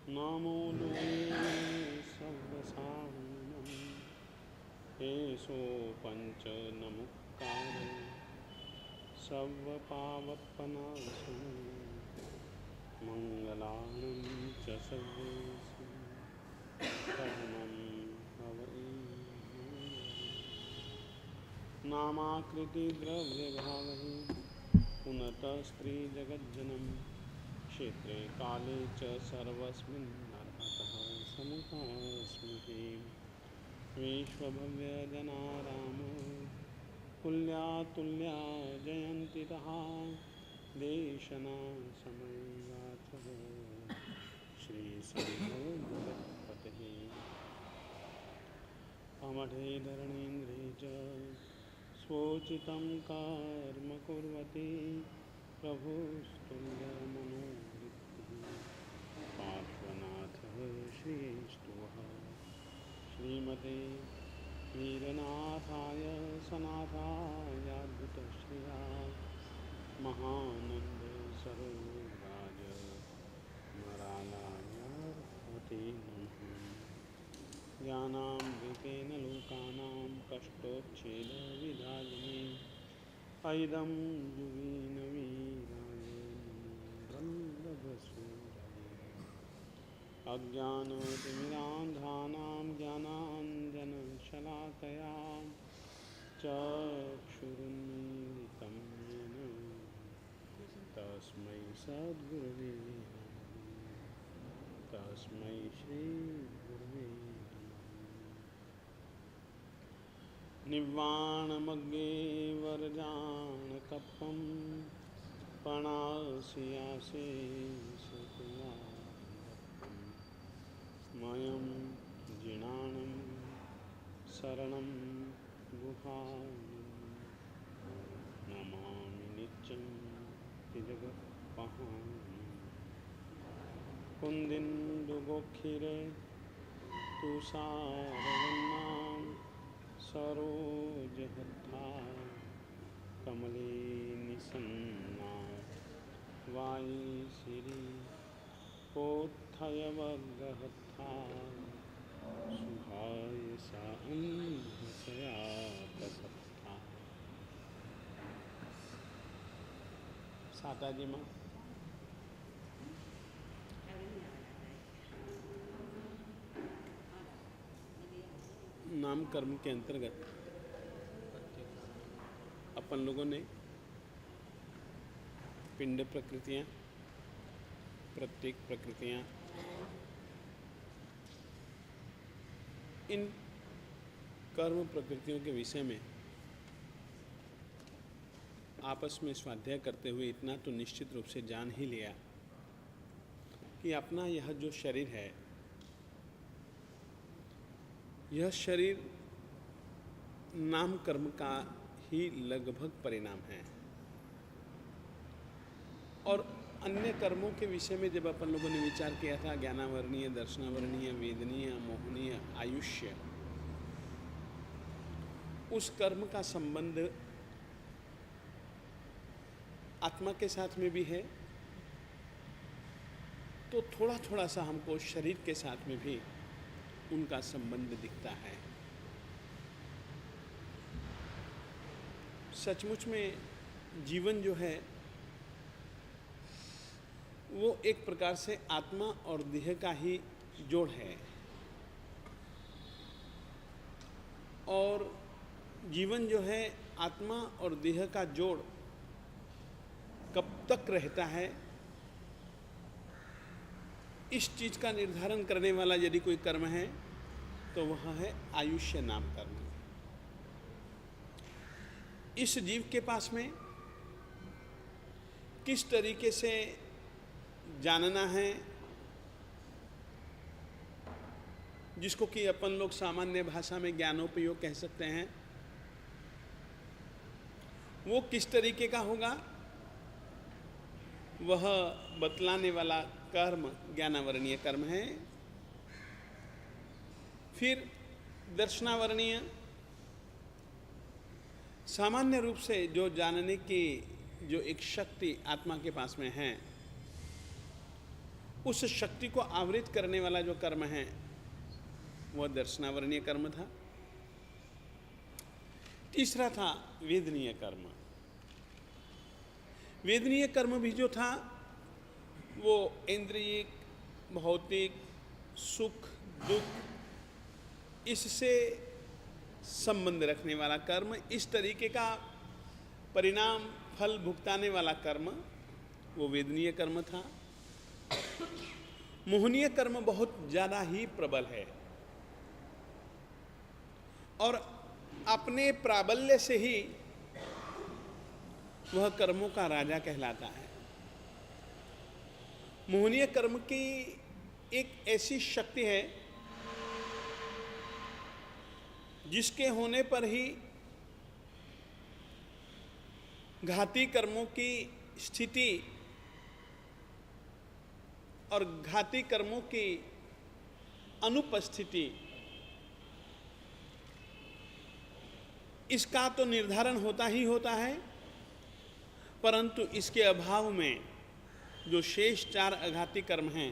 नमो लोके सर्वसाहुनं येषु पञ्चनमुक्तारे सर्वपावपनाशनं मङ्गलानं च सर्वेषु शरणं भवति नामाकृति द्रव्यभावहि पुनतः स्त्रीजगज्जनं क्षेत्रे काले च सर्वस्मिन् नरहतः समुपास्महे विश्वभव्यजनाराम कुल्यातुल्या जयन्तितः देशना समयाचः श्रीसंघोपतेः अमठे धरणीन्द्रे च स्वोचितं कर्म कुर्वती प्रभुस्तुल्यमनोवृत्तिः पार्श्वनाथः श्रीस्तुवः श्रीमते वीरनाथाय सनाथायाद्भुतश्रिया महानन्द सरोराज मरालायार्हते नमः ज्ञानामृतेन लोकानां कष्टोच्छेदविधायिने ऐदं युगेन वीराय नमो वल्लभसूरये अज्ञानतिमिरान्धानां ज्ञानाञ्जनशलाकया चक्षुरुन्मीलितं येन तस्मै सद्गुरवे नमः तस्मै श्रीगुरवे निर्वाणमग्गे वरजानकपं पणास्यासे सुकुमारं मयं जिनानं शरणं गुहानं नमामि नित्यं जगत्पहानं कुन्दिन्दुगोखिरे तुषारवन्नां सरोजहत्था कमले निसन्ना वायीशिरी कोत्थयवग्रहत्था सुहाय साहंसया प्रसत्था साताजी माँ नाम कर्म के अंतर्गत अपन लोगों ने पिंड प्रकृतियाँ, प्रत्येक प्रकृतियाँ, इन कर्म प्रकृतियों के विषय में आपस में स्वाध्याय करते हुए इतना तो निश्चित रूप से जान ही लिया कि अपना यह जो शरीर है, यह शरीर नाम कर्म का ही लगभग परिणाम है। और अन्य कर्मों के विषय में जब अपन लोगों ने विचार किया था, ज्ञानावर्णीय, दर्शनावर्णीय, वेदनीय, मोहनीय, आयुष्य, उस कर्म का संबंध आत्मा के साथ में भी है, तो थोड़ा थोड़ा सा हमको शरीर के साथ में भी उनका संबंध दिखता है। सचमुच में जीवन जो है वो एक प्रकार से आत्मा और देह का ही जोड़ है, और जीवन जो है आत्मा और देह का जोड़ कब तक रहता है, इस चीज का निर्धारण करने वाला यदि कोई कर्म है तो वह है आयुष्य नाम कर्म। इस जीव के पास में किस तरीके से जानना है, जिसको कि अपन लोग सामान्य भाषा में ज्ञानोपयोग कह सकते हैं, वो किस तरीके का होगा, वह बतलाने वाला कर्म ज्ञानावर्णीय कर्म है। फिर दर्शनावर्णीय, सामान्य रूप से जो जानने की जो एक शक्ति आत्मा के पास में है, उस शक्ति को आवृत करने वाला जो कर्म है वह दर्शनावरणीय कर्म था। तीसरा था वेदनीय कर्म। वेदनीय कर्म भी जो था वो इंद्रिय, भौतिक, सुख दुख इससे संबंध रखने वाला कर्म, इस तरीके का परिणाम फल भुगताने वाला कर्म वो वेदनीय कर्म था। मोहनीय कर्म बहुत ज़्यादा ही प्रबल है और अपने प्राबल्य से ही वह कर्मों का राजा कहलाता है। मोहनीय कर्म की एक ऐसी शक्ति है जिसके होने पर ही घाती कर्मों की स्थिति और घाती कर्मों की अनुपस्थिति इसका तो निर्धारण होता ही होता है, परंतु इसके अभाव में जो शेष 4 अघाती कर्म हैं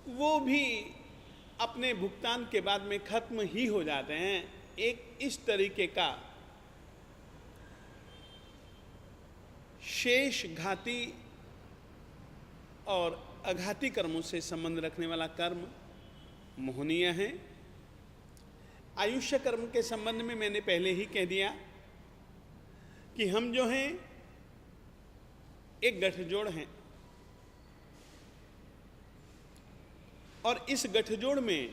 वो भी अपने भुगतान के बाद में खत्म ही हो जाते हैं। एक इस तरीके का शेष घाती और अघाती कर्मों से संबंध रखने वाला कर्म मोहनीय है। आयुष्य कर्म के संबंध में मैंने पहले ही कह दिया कि हम जो हैं एक गठजोड़ हैं और इस गठजोड़ में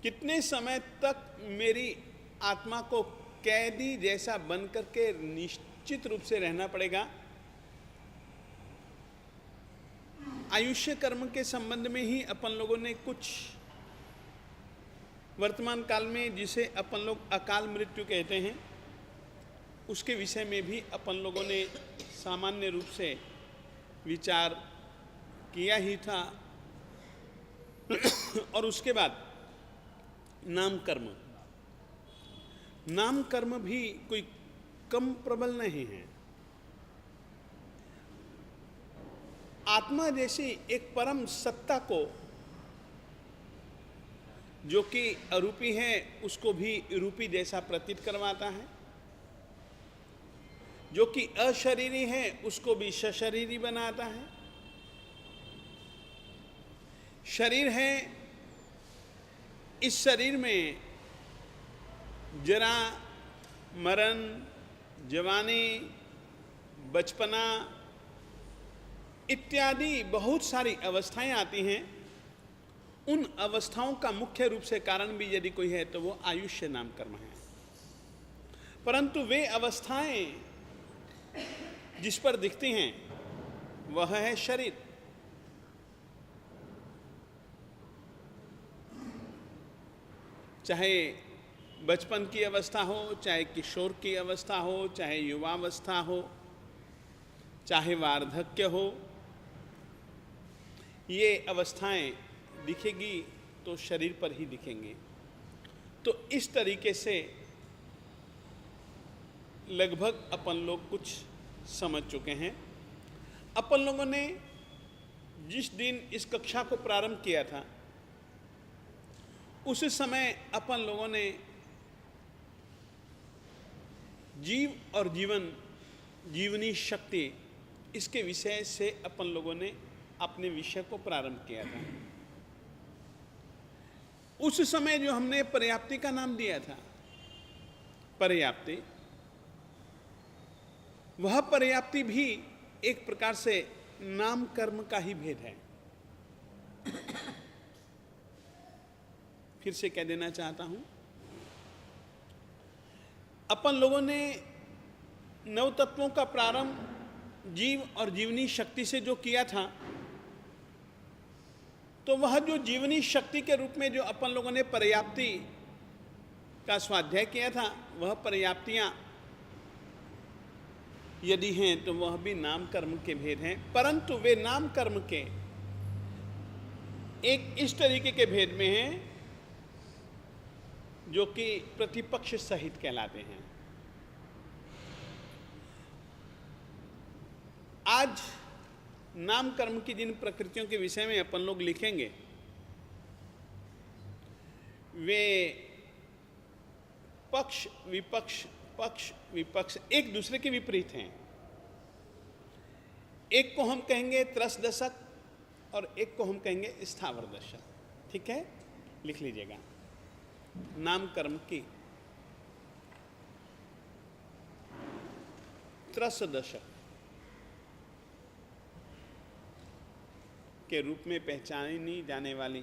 कितने समय तक मेरी आत्मा को कैदी जैसा बन करके निश्चित रूप से रहना पड़ेगा। आयुष्य कर्म के संबंध में ही अपन लोगों ने कुछ वर्तमान काल में जिसे अपन लोग अकाल मृत्यु कहते हैं उसके विषय में भी अपन लोगों ने सामान्य रूप से विचार किया ही था। और उसके बाद नाम कर्म, नाम कर्म भी कोई कम प्रबल नहीं है। आत्मा जैसी एक परम सत्ता को जो कि अरूपी है उसको भी रूपी जैसा प्रतीत करवाता है, जो कि अशरीरी है उसको भी सशरीरी बनाता है। शरीर है, इस शरीर में जरा, मरण, जवानी, बचपना इत्यादि बहुत सारी अवस्थाएं आती हैं। उन अवस्थाओं का मुख्य रूप से कारण भी यदि कोई है तो वो आयुष्य नाम कर्म है। परंतु वे अवस्थाएं जिस पर दिखती हैं वह है शरीर। चाहे बचपन की अवस्था हो, चाहे किशोर की अवस्था हो, चाहे युवावस्था हो, चाहे वार्धक्य हो, ये अवस्थाएं दिखेगी तो शरीर पर ही दिखेंगी। तो इस तरीके से लगभग अपन लोग कुछ समझ चुके हैं। अपन लोगों ने जिस दिन इस कक्षा को प्रारंभ किया था उस समय अपन लोगों ने जीव और जीवन, जीवनी शक्ति, इसके विषय से अपन लोगों ने अपने विषय को प्रारंभ किया था। उस समय जो हमने पर्याप्ति का नाम दिया था, पर्याप्ति, वह पर्याप्ति भी एक प्रकार से नाम कर्म का ही भेद है। फिर से कह देना चाहता हूं, अपन लोगों ने नव तत्वों का प्रारंभ जीव और जीवनी शक्ति से जो किया था, तो वह जो जीवनी शक्ति के रूप में जो अपन लोगों ने पर्याप्ति का स्वाध्याय किया था, वह पर्याप्तियां यदि हैं तो वह भी नाम कर्म के भेद हैं। परंतु वे नाम कर्म के एक इस तरीके के भेद में हैं जो कि प्रतिपक्ष सहित कहलाते हैं। आज नाम कर्म की जिन प्रकृतियों के विषय में अपन लोग लिखेंगे वे पक्ष विपक्ष एक दूसरे के विपरीत हैं। एक को हम कहेंगे त्रस दशक और एक को हम कहेंगे स्थावर दशक। ठीक है, लिख लीजिएगा। नाम कर्म की त्रस दशक के रूप में पहचानी जाने वाली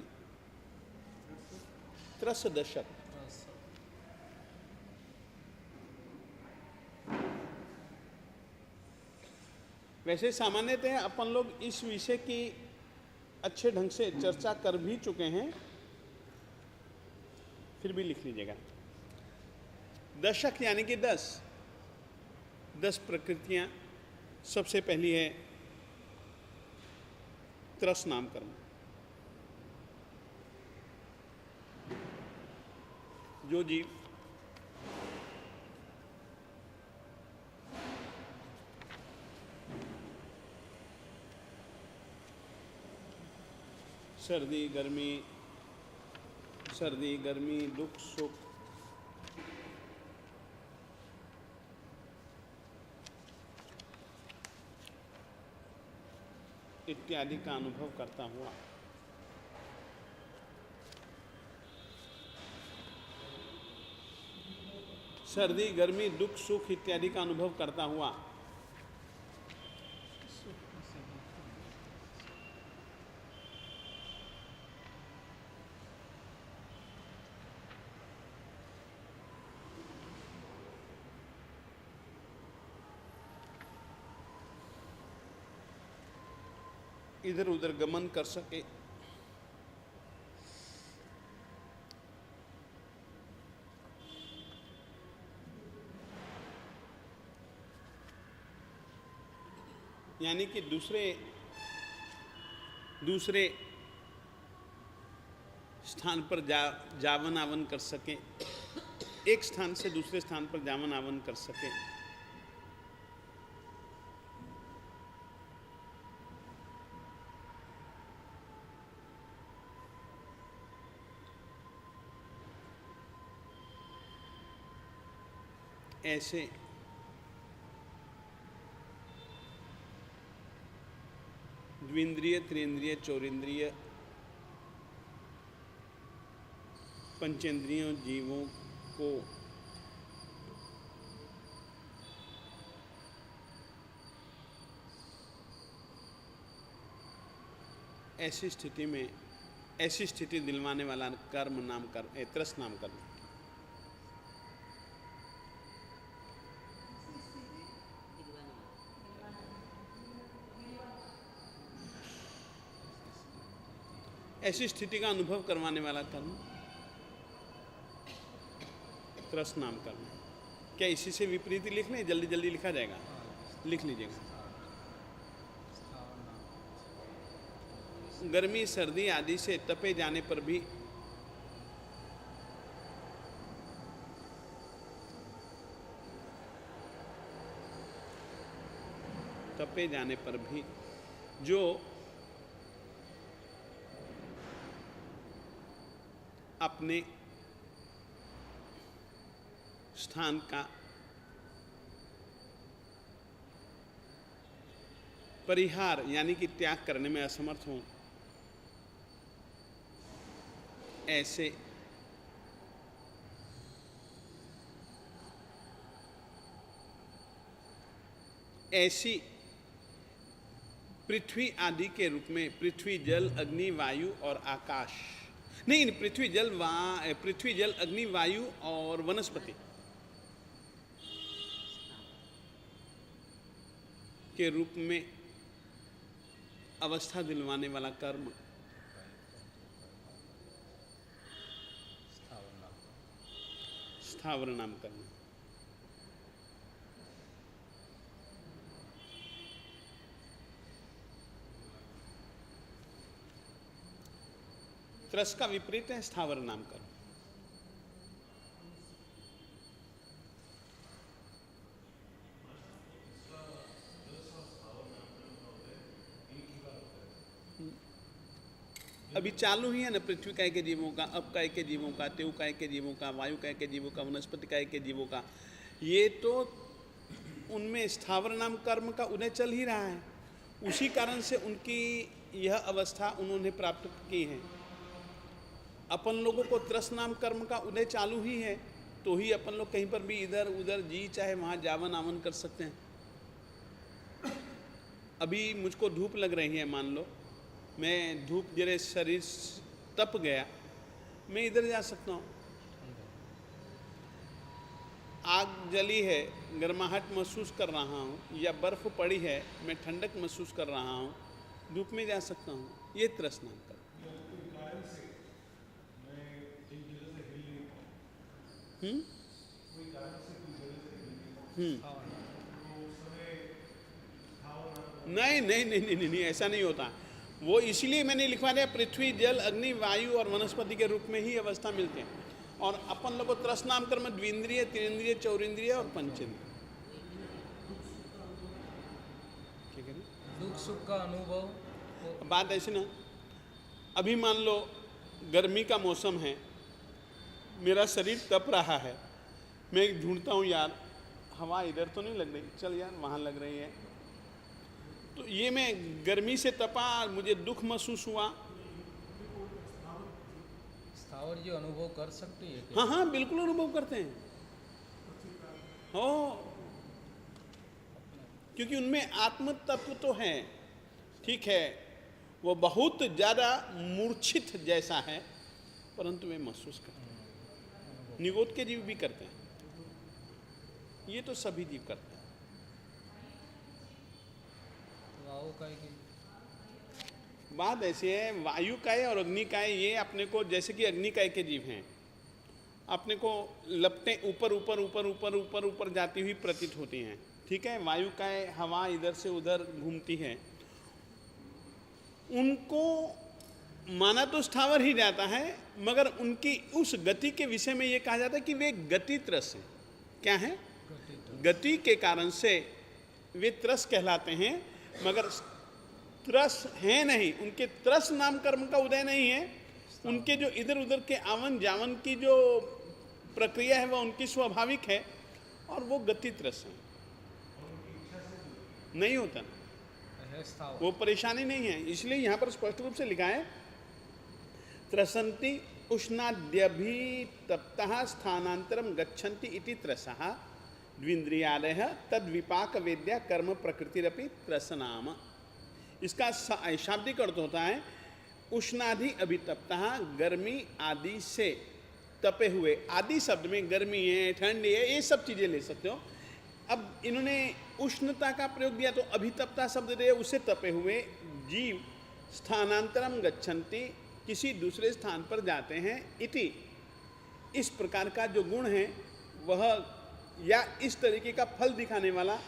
त्रस दशक वैसे सामान्यतः अपन लोग इस विषय की अच्छे ढंग से चर्चा कर भी चुके हैं, फिर भी लिख लीजिएगा। दशक यानी कि 10 प्रकृतियां। सबसे पहली है त्रस नाम कर्म। जो जीव सर्दी गर्मी दुख सुख इत्यादि का अनुभव करता हुआ सर्दी गर्मी दुख सुख इत्यादि का अनुभव करता हुआ इधर उधर गमन कर सके, यानी कि दूसरे स्थान पर जावन आवन कर सके, एक स्थान से दूसरे स्थान पर जावन आवन कर सके। ऐसे द्विंद्रिय त्रिंद्रिय चौरिंद्रिय पंचेंद्रियों जीवों को ऐसी स्थिति दिलवाने वाला कर्म नाम कर्म त्रस नाम कर्म। ऐसी स्थिति का अनुभव करवाने वाला कर्म त्रस नाम कर्म। क्या इसी से विपरीत लिख लें? जल्दी जल्दी लिखा जाएगा, लिख लीजिएगा। गर्मी सर्दी आदि से तपे जाने पर भी जो अपने स्थान का परिहार यानी कि त्याग करने में असमर्थ हों, ऐसी पृथ्वी आदि के रूप में पृथ्वी जल अग्नि वायु और आकाश नहीं, पृथ्वी जल अग्नि वायु और वनस्पति के रूप में अवस्था दिलवाने वाला कर्म स्थावर नाम कर्म। त्रस का विपरीत है स्थावर नाम कर्म। अभी चालू ही है ना, पृथ्वी काय के जीवों का, अब काय के जीवों का, तेव काय के जीवों का, वायु काय के जीवों का, वनस्पति काय के जीवों का, ये तो उनमें स्थावर नाम कर्म का उदय चल ही रहा है। उसी कारण से उनकी यह अवस्था उन्होंने प्राप्त की है। अपन लोगों को त्रस नाम कर्म का उदय चालू ही है, तो ही अपन लोग कहीं पर भी इधर उधर जी चाहे वहाँ जावन आवन कर सकते हैं। अभी मुझको धूप लग रही है, मान लो मैं धूप जरे शरीर तप गया, मैं इधर जा सकता हूँ। आग जली है, गर्माहट महसूस कर रहा हूँ, या बर्फ पड़ी है, मैं ठंडक महसूस कर रहा हूँ, धूप में जा सकता हूँ। ये त्रस नाम कर्म। नहीं नहीं नहीं नहीं नहीं, ऐसा नहीं होता। वो इसलिए मैंने लिखवा दिया, पृथ्वी जल अग्नि वायु और वनस्पति के रूप में ही अवस्था मिलते हैं। और अपन लोग को त्रस नाम कर्म द्विंद्रिय, त्रिंद्रिय, चौरिंद्रिय और पंचेंद्रिय। ठीक है ना? दुख सुख का अनुभव। बात ऐसी ना, अभी मान लो गर्मी का मौसम है, मेरा शरीर तप रहा है, मैं ढूंढता हूँ यार हवा इधर तो नहीं लग रही, चल यार वहाँ लग रही है, तो ये मैं गर्मी से तपा, मुझे दुख महसूस हुआ। स्थावर जी अनुभव कर सकती है क्या? हाँ हाँ बिल्कुल अनुभव करते हैं हो, क्योंकि उनमें आत्म तत्व तो है। ठीक है, वो बहुत ज़्यादा मूर्छित जैसा है, परंतु वे महसूस करते हैं। निगोद के जीव भी करते हैं, ये तो सभी जीव करते हैं। वायु काय की बात ऐसी है, वायु काय और अग्नि काय, ये अपने को जैसे कि अग्नि काय के जीव हैं, अपने को लपटें ऊपर ऊपर ऊपर ऊपर ऊपर ऊपर जाती हुई प्रतीत होती हैं। ठीक है, वायु काय हवा इधर से उधर घूमती है, उनको माना तो स्थावर ही जाता है, मगर उनकी उस गति के विषय में ये कहा जाता है कि वे गति त्रस हैं। क्या है? गति के कारण से वे त्रस कहलाते हैं, मगर त्रस है नहीं, उनके त्रस नाम कर्म का उदय नहीं है। उनके जो इधर उधर के आवन जावन की जो प्रक्रिया है वह उनकी स्वाभाविक है, और वो गति त्रस है, नहीं होता ना, वो परेशानी नहीं है। इसलिए यहाँ पर स्पष्ट रूप से लिखा है, त्रसंति उष्णाद्यभितप्तः स्थानांतरम गच्छन्ति इति त्रसः द्विंद्रियादयः तद विपाक वेद्या कर्म प्रकृतिरपि त्रसनाम। इसका शाब्दिक अर्थ होता है उष्णाधि अभितप्तः, गर्मी आदि से तपे हुए। आदि शब्द में गर्मी है, ठंडी है, ये सब चीज़ें ले सकते हो। अब इन्होंने उष्णता का प्रयोग दिया तो अभितप्ता शब्द दिया, उससे तपे हुए जीव स्थानांतरम गच्छन्ति, किसी दूसरे स्थान पर जाते हैं। इति, इस प्रकार का जो गुण है वह, या इस तरीके का फल दिखाने वाला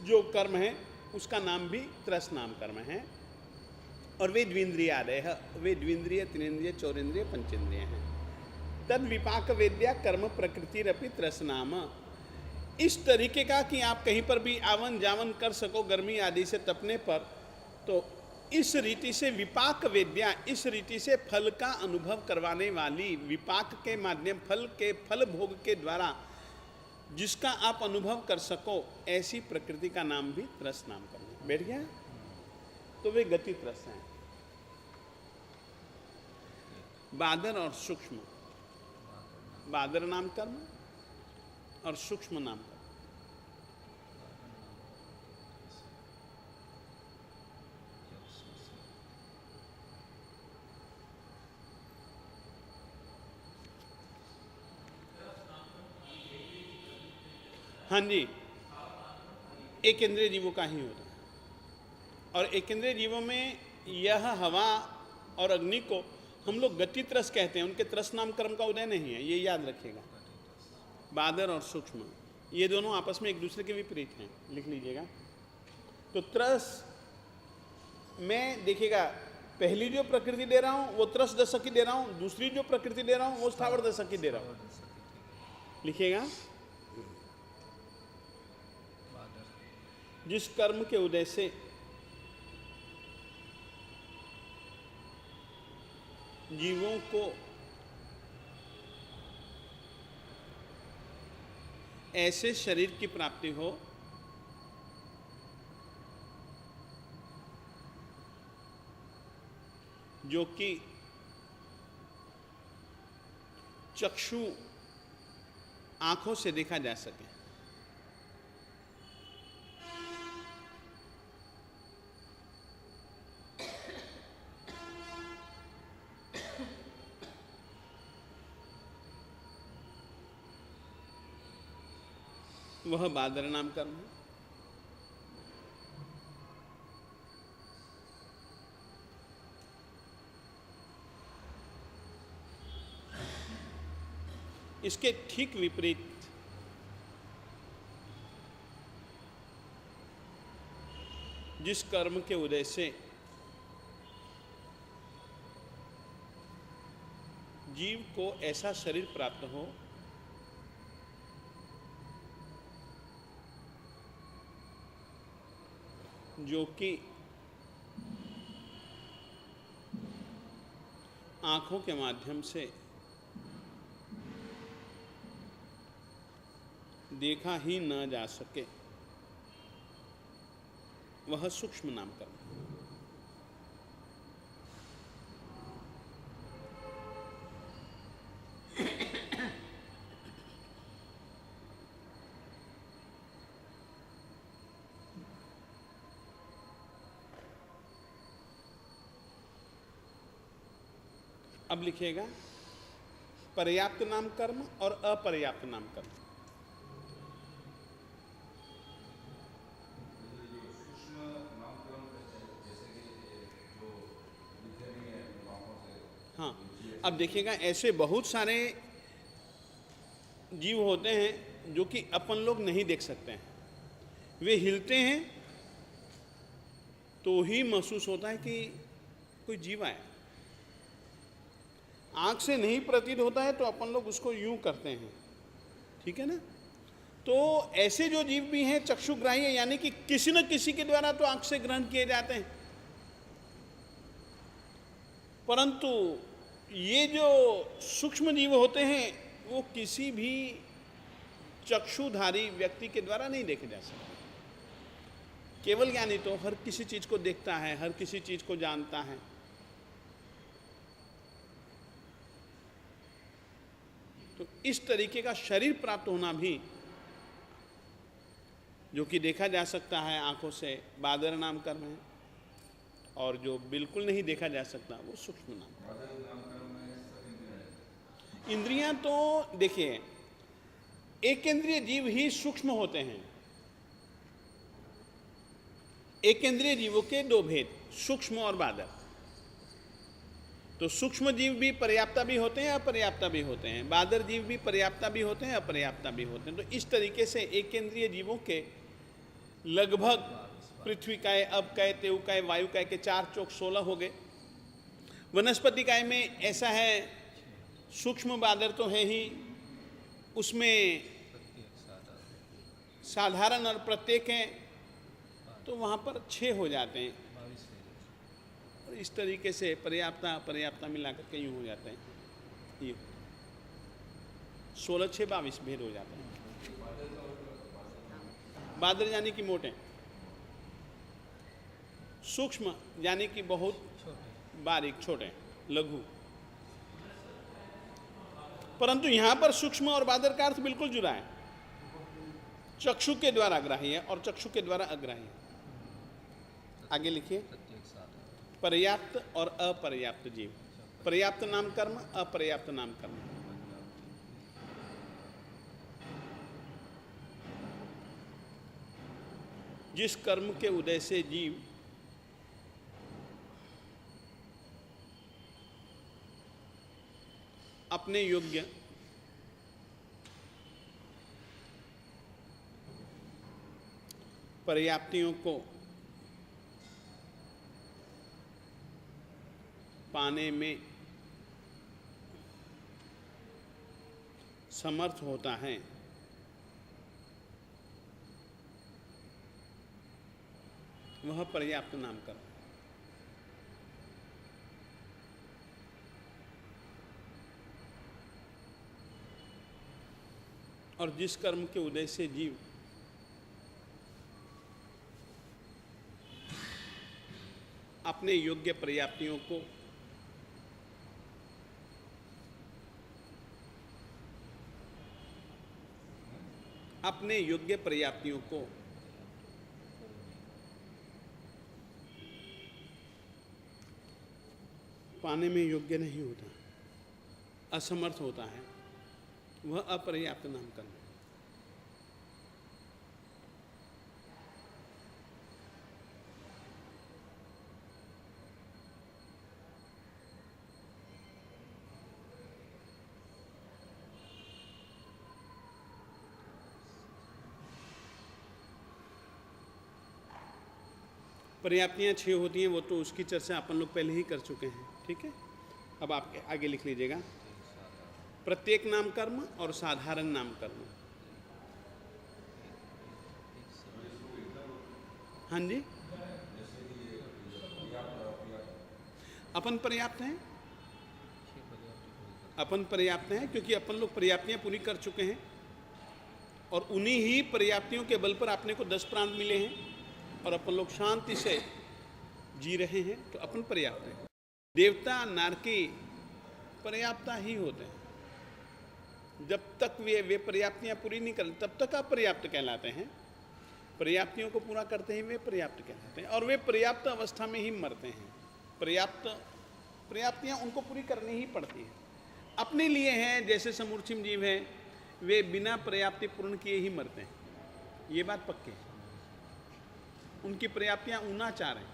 जो कर्म है उसका नाम भी त्रस नाम कर्म है। और वे द्विंद्रियादय है, वे द्विंद्रिय, त्रिंद्रिय, चौरिंद्रिय, पंचेंद्रिय हैं। तद विपाक वेद्या कर्म प्रकृतिरपि त्रस नाम। इस तरीके का कि आप कहीं पर भी आवन जावन कर सको गर्मी आदि से तपने पर, तो इस रीति से विपाक वेद्या, इस रीति से फल का अनुभव करवाने वाली, विपाक के माध्यम फल के फल भोग के द्वारा जिसका आप अनुभव कर सको, ऐसी प्रकृति का नाम भी त्रस नाम कर्म। बैठ गया? तो वे गति त्रस हैं। बादर और सूक्ष्म, बादर नाम कर्म और सूक्ष्म नाम कर्म। हाँ जी, एक इंद्रिय जीवों का ही होता है। और एक इंद्रिय जीवों में यह हवा और अग्नि को हम लोग गति त्रस कहते हैं, उनके त्रस नाम कर्म का उदय नहीं है, ये याद रखिएगा। बादर और सूक्ष्म, ये दोनों आपस में एक दूसरे के विपरीत हैं, लिख लीजिएगा। तो त्रस में देखिएगा, पहली जो प्रकृति दे रहा हूँ वो त्रस दशक की दे रहा हूँ, दूसरी जो प्रकृति दे रहा हूँ वो स्थावर दशक की दे रहा हूँ। लिखिएगा, जिस कर्म के उदय से जीवों को ऐसे शरीर की प्राप्ति हो जो कि चक्षु आंखों से देखा जा सके। वह बादर नाम कर्म है। इसके ठीक विपरीत जिस कर्म के उदय से जीव को ऐसा शरीर प्राप्त हो जो कि आंखों के माध्यम से देखा ही न जा सके, वह सूक्ष्म नाम कर्म है। अब लिखिएगा पर्याप्त नाम कर्म और अपर्याप्त नाम कर्म। हाँ, अब देखिएगा ऐसे बहुत सारे जीव होते हैं जो कि अपन लोग नहीं देख सकते हैं। वे हिलते हैं तो ही महसूस होता है कि कोई जीव आया। आंख से नहीं प्रतीत होता है तो अपन लोग उसको यूं करते हैं, ठीक है ना। तो ऐसे जो जीव भी हैं चक्षुग्राही है, यानी कि किसी न किसी के द्वारा तो आंख से ग्रहण किए जाते हैं, परंतु ये जो सूक्ष्म जीव होते हैं वो किसी भी चक्षुधारी व्यक्ति के द्वारा नहीं देखे जा सकते। केवल ज्ञानी तो हर किसी चीज को देखता है, हर किसी चीज को जानता है। तो इस तरीके का शरीर प्राप्त होना भी जो कि देखा जा सकता है आंखों से, बादर नाम कर्म है, और जो बिल्कुल नहीं देखा जा सकता वो सूक्ष्म नाम कर्म। इंद्रियां तो देखिए एक इंद्रिय जीव ही सूक्ष्म होते हैं। एक इंद्रिय जीवों के दो भेद, सूक्ष्म और बादर। तो सूक्ष्म जीव भी पर्याप्ता भी होते हैं, अपर्याप्ता भी होते हैं। बादर जीव भी पर्याप्ता भी होते हैं, अपर्याप्ता भी होते हैं। तो इस तरीके से एक इंद्रिय जीवों के लगभग पृथ्वी काय, अब काय, तेव काय, वायु काय के 4 चौक 16 हो गए। वनस्पति काय में ऐसा है, सूक्ष्म बादर तो है ही, उसमें साधारण और प्रत्येक हैं, तो वहाँ पर 6 हो जाते हैं। और इस तरीके से पर्याप्ता अपर्याप्ता मिलाकर के यूँ हो जाते हैं। ये 16 6 22 भेद हो जाते हैं। बादर यानी कि मोटे, सूक्ष्म यानी कि बहुत बारीक, छोटे, लघु। परंतु यहां पर सूक्ष्म और बादर का अर्थ बिल्कुल जुड़ा है। चक्षु के द्वारा ग्राही है और चक्षु के द्वारा अग्राही है। आगे लिखिए पर्याप्त और अपर्याप्त जीव। पर्याप्त नाम कर्म, अपर्याप्त नाम कर्म। जिस कर्म के उदय से जीव अपने योग्य पर्याप्तियों को पाने में समर्थ होता है, वह पर्याप्त नाम कर्म। और जिस कर्म के उदय से जीव अपने योग्य पर्याप्तियों को पाने में योग्य नहीं होता, असमर्थ होता है, वह अपर्याप्त नाम कर्म है। पर्याप्तियाँ 6 होती हैं, वो तो उसकी चर्चा अपन लोग पहले ही कर चुके हैं, ठीक है। अब आप आगे लिख लीजिएगा, प्रत्येक नाम कर्म और साधारण नाम कर्म। हाँ जी, अपन पर्याप्त हैं, अपन पर्याप्त हैं क्योंकि अपन लोग पर्याप्तियाँ पूरी कर चुके हैं और उन्हीं ही पर्याप्तियों के बल पर अपने को 10 प्राण मिले हैं और अपन लोग शांति से जी रहे हैं, तो अपन पर्याप्त हैं। देवता नारकी पर्याप्ता ही होते हैं। जब तक वे पर्याप्तियाँ पूरी नहीं करते तब तक अपर्याप्त कहलाते हैं। पर्याप्तियों को पूरा करते ही वे पर्याप्त कहलाते हैं और वे पर्याप्त अवस्था में ही मरते हैं। पर्याप्तियाँ उनको पूरी करनी ही पड़ती हैं। अपने लिए हैं, जैसे समूर्छिम जीव हैं, वे बिना पर्याप्ति पूर्ण किए ही मरते हैं, ये बात पक्की है। उनकी पर्याप्तियाँ ऊना 4 हैं।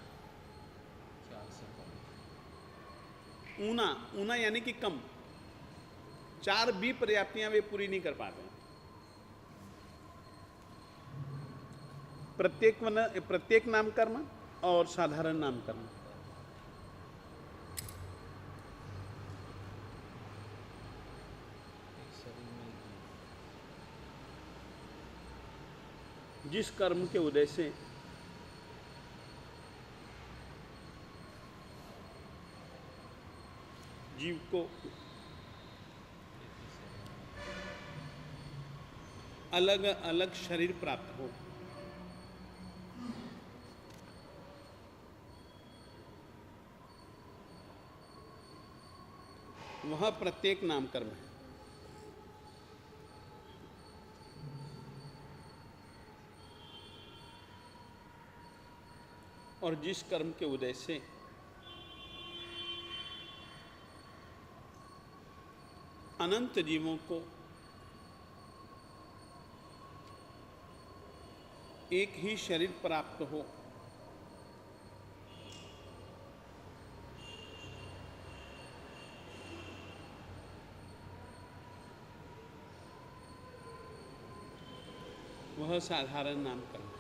ऊना यानी कि कम, 4 भी पर्याप्तियां वे पूरी नहीं कर पाते हैं। प्रत्येक नाम कर्म और साधारण नाम कर्म। जिस कर्म के उदय से जीव को अलग अलग शरीर प्राप्त हो, वह प्रत्येक नाम कर्म है। और जिस कर्म के उदय से अनंत जीवों को एक ही शरीर प्राप्त हो, वह साधारण नाम कर्म है।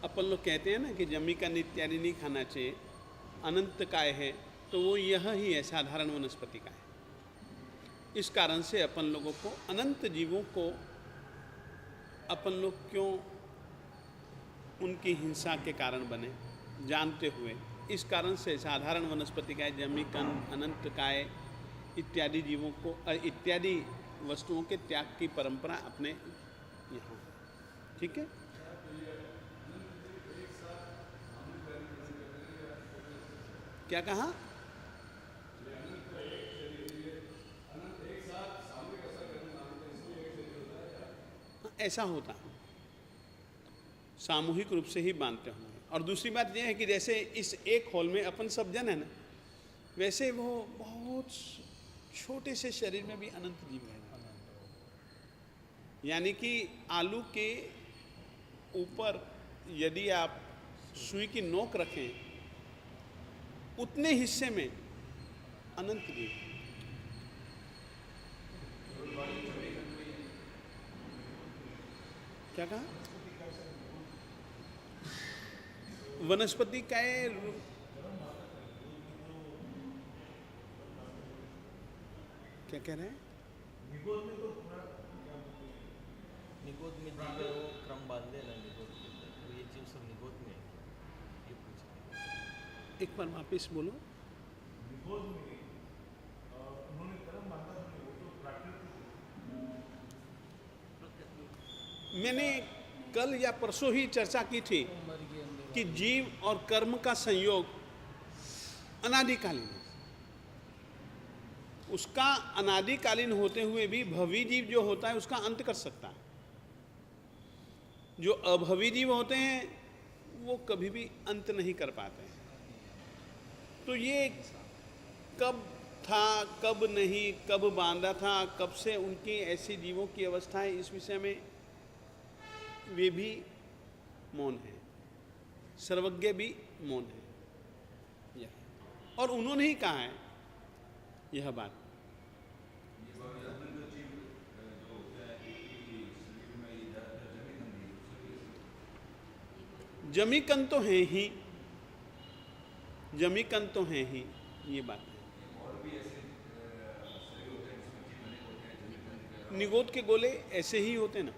अपन लोग कहते हैं ना कि जमी का इत्यादि नहीं खाना चाहिए, अनंत काय है, तो वो यह ही है, साधारण वनस्पति का है। इस कारण से अपन लोगों को अनंत जीवों को अपन लोग क्यों उनकी हिंसा के कारण बने जानते हुए, इस कारण से साधारण वनस्पति काय, जमी कण, अनंत काय इत्यादि जीवों को इत्यादि वस्तुओं के त्याग की परंपरा अपने यहाँ, ठीक है। क्या कहा? ऐसा होता, सामूहिक रूप से ही बांधते होंगे। और दूसरी बात यह है कि जैसे इस एक हॉल में अपन सब जन है ना, वैसे वो बहुत छोटे से शरीर में भी अनंत जीव है। यानी कि आलू के ऊपर यदि आप सुई की नोक रखें, उतने हिस्से में अनंत जीव। क्या कहा? वनस्पति का क्या कह रहे हैं? निगोद में जीव है, वो क्रम बांधे ना निगोद। सर निगोद में है क्या? ये पूछ रहे हैं। एक बार वापस बोलो। निगोद में उन्होंने कर्म बांधा नहीं, वो तो प्राकृतिक मैंने कल या परसों ही चर्चा की थी वो मर गए अंदर कि वाले। जीव और कर्म का संयोग अनादिकालीन है। उसका अनादिकालीन होते हुए भी भवी जीव जो होता है उसका अंत कर सकता है। जो अभवी जीव होते हैं वो कभी भी अंत नहीं कर पाते हैं। तो ये कब था, कब नहीं, कब बांधा था, कब से उनकी ऐसी जीवों की अवस्था है, इस विषय में वे भी मौन है, सर्वज्ञ भी मौन है। और उन्होंने ही कहा है यह बात। जमीकन तो हैं ही, जमीकन तो हैं ही, ये बात है। निगोद के गोले ऐसे ही होते ना।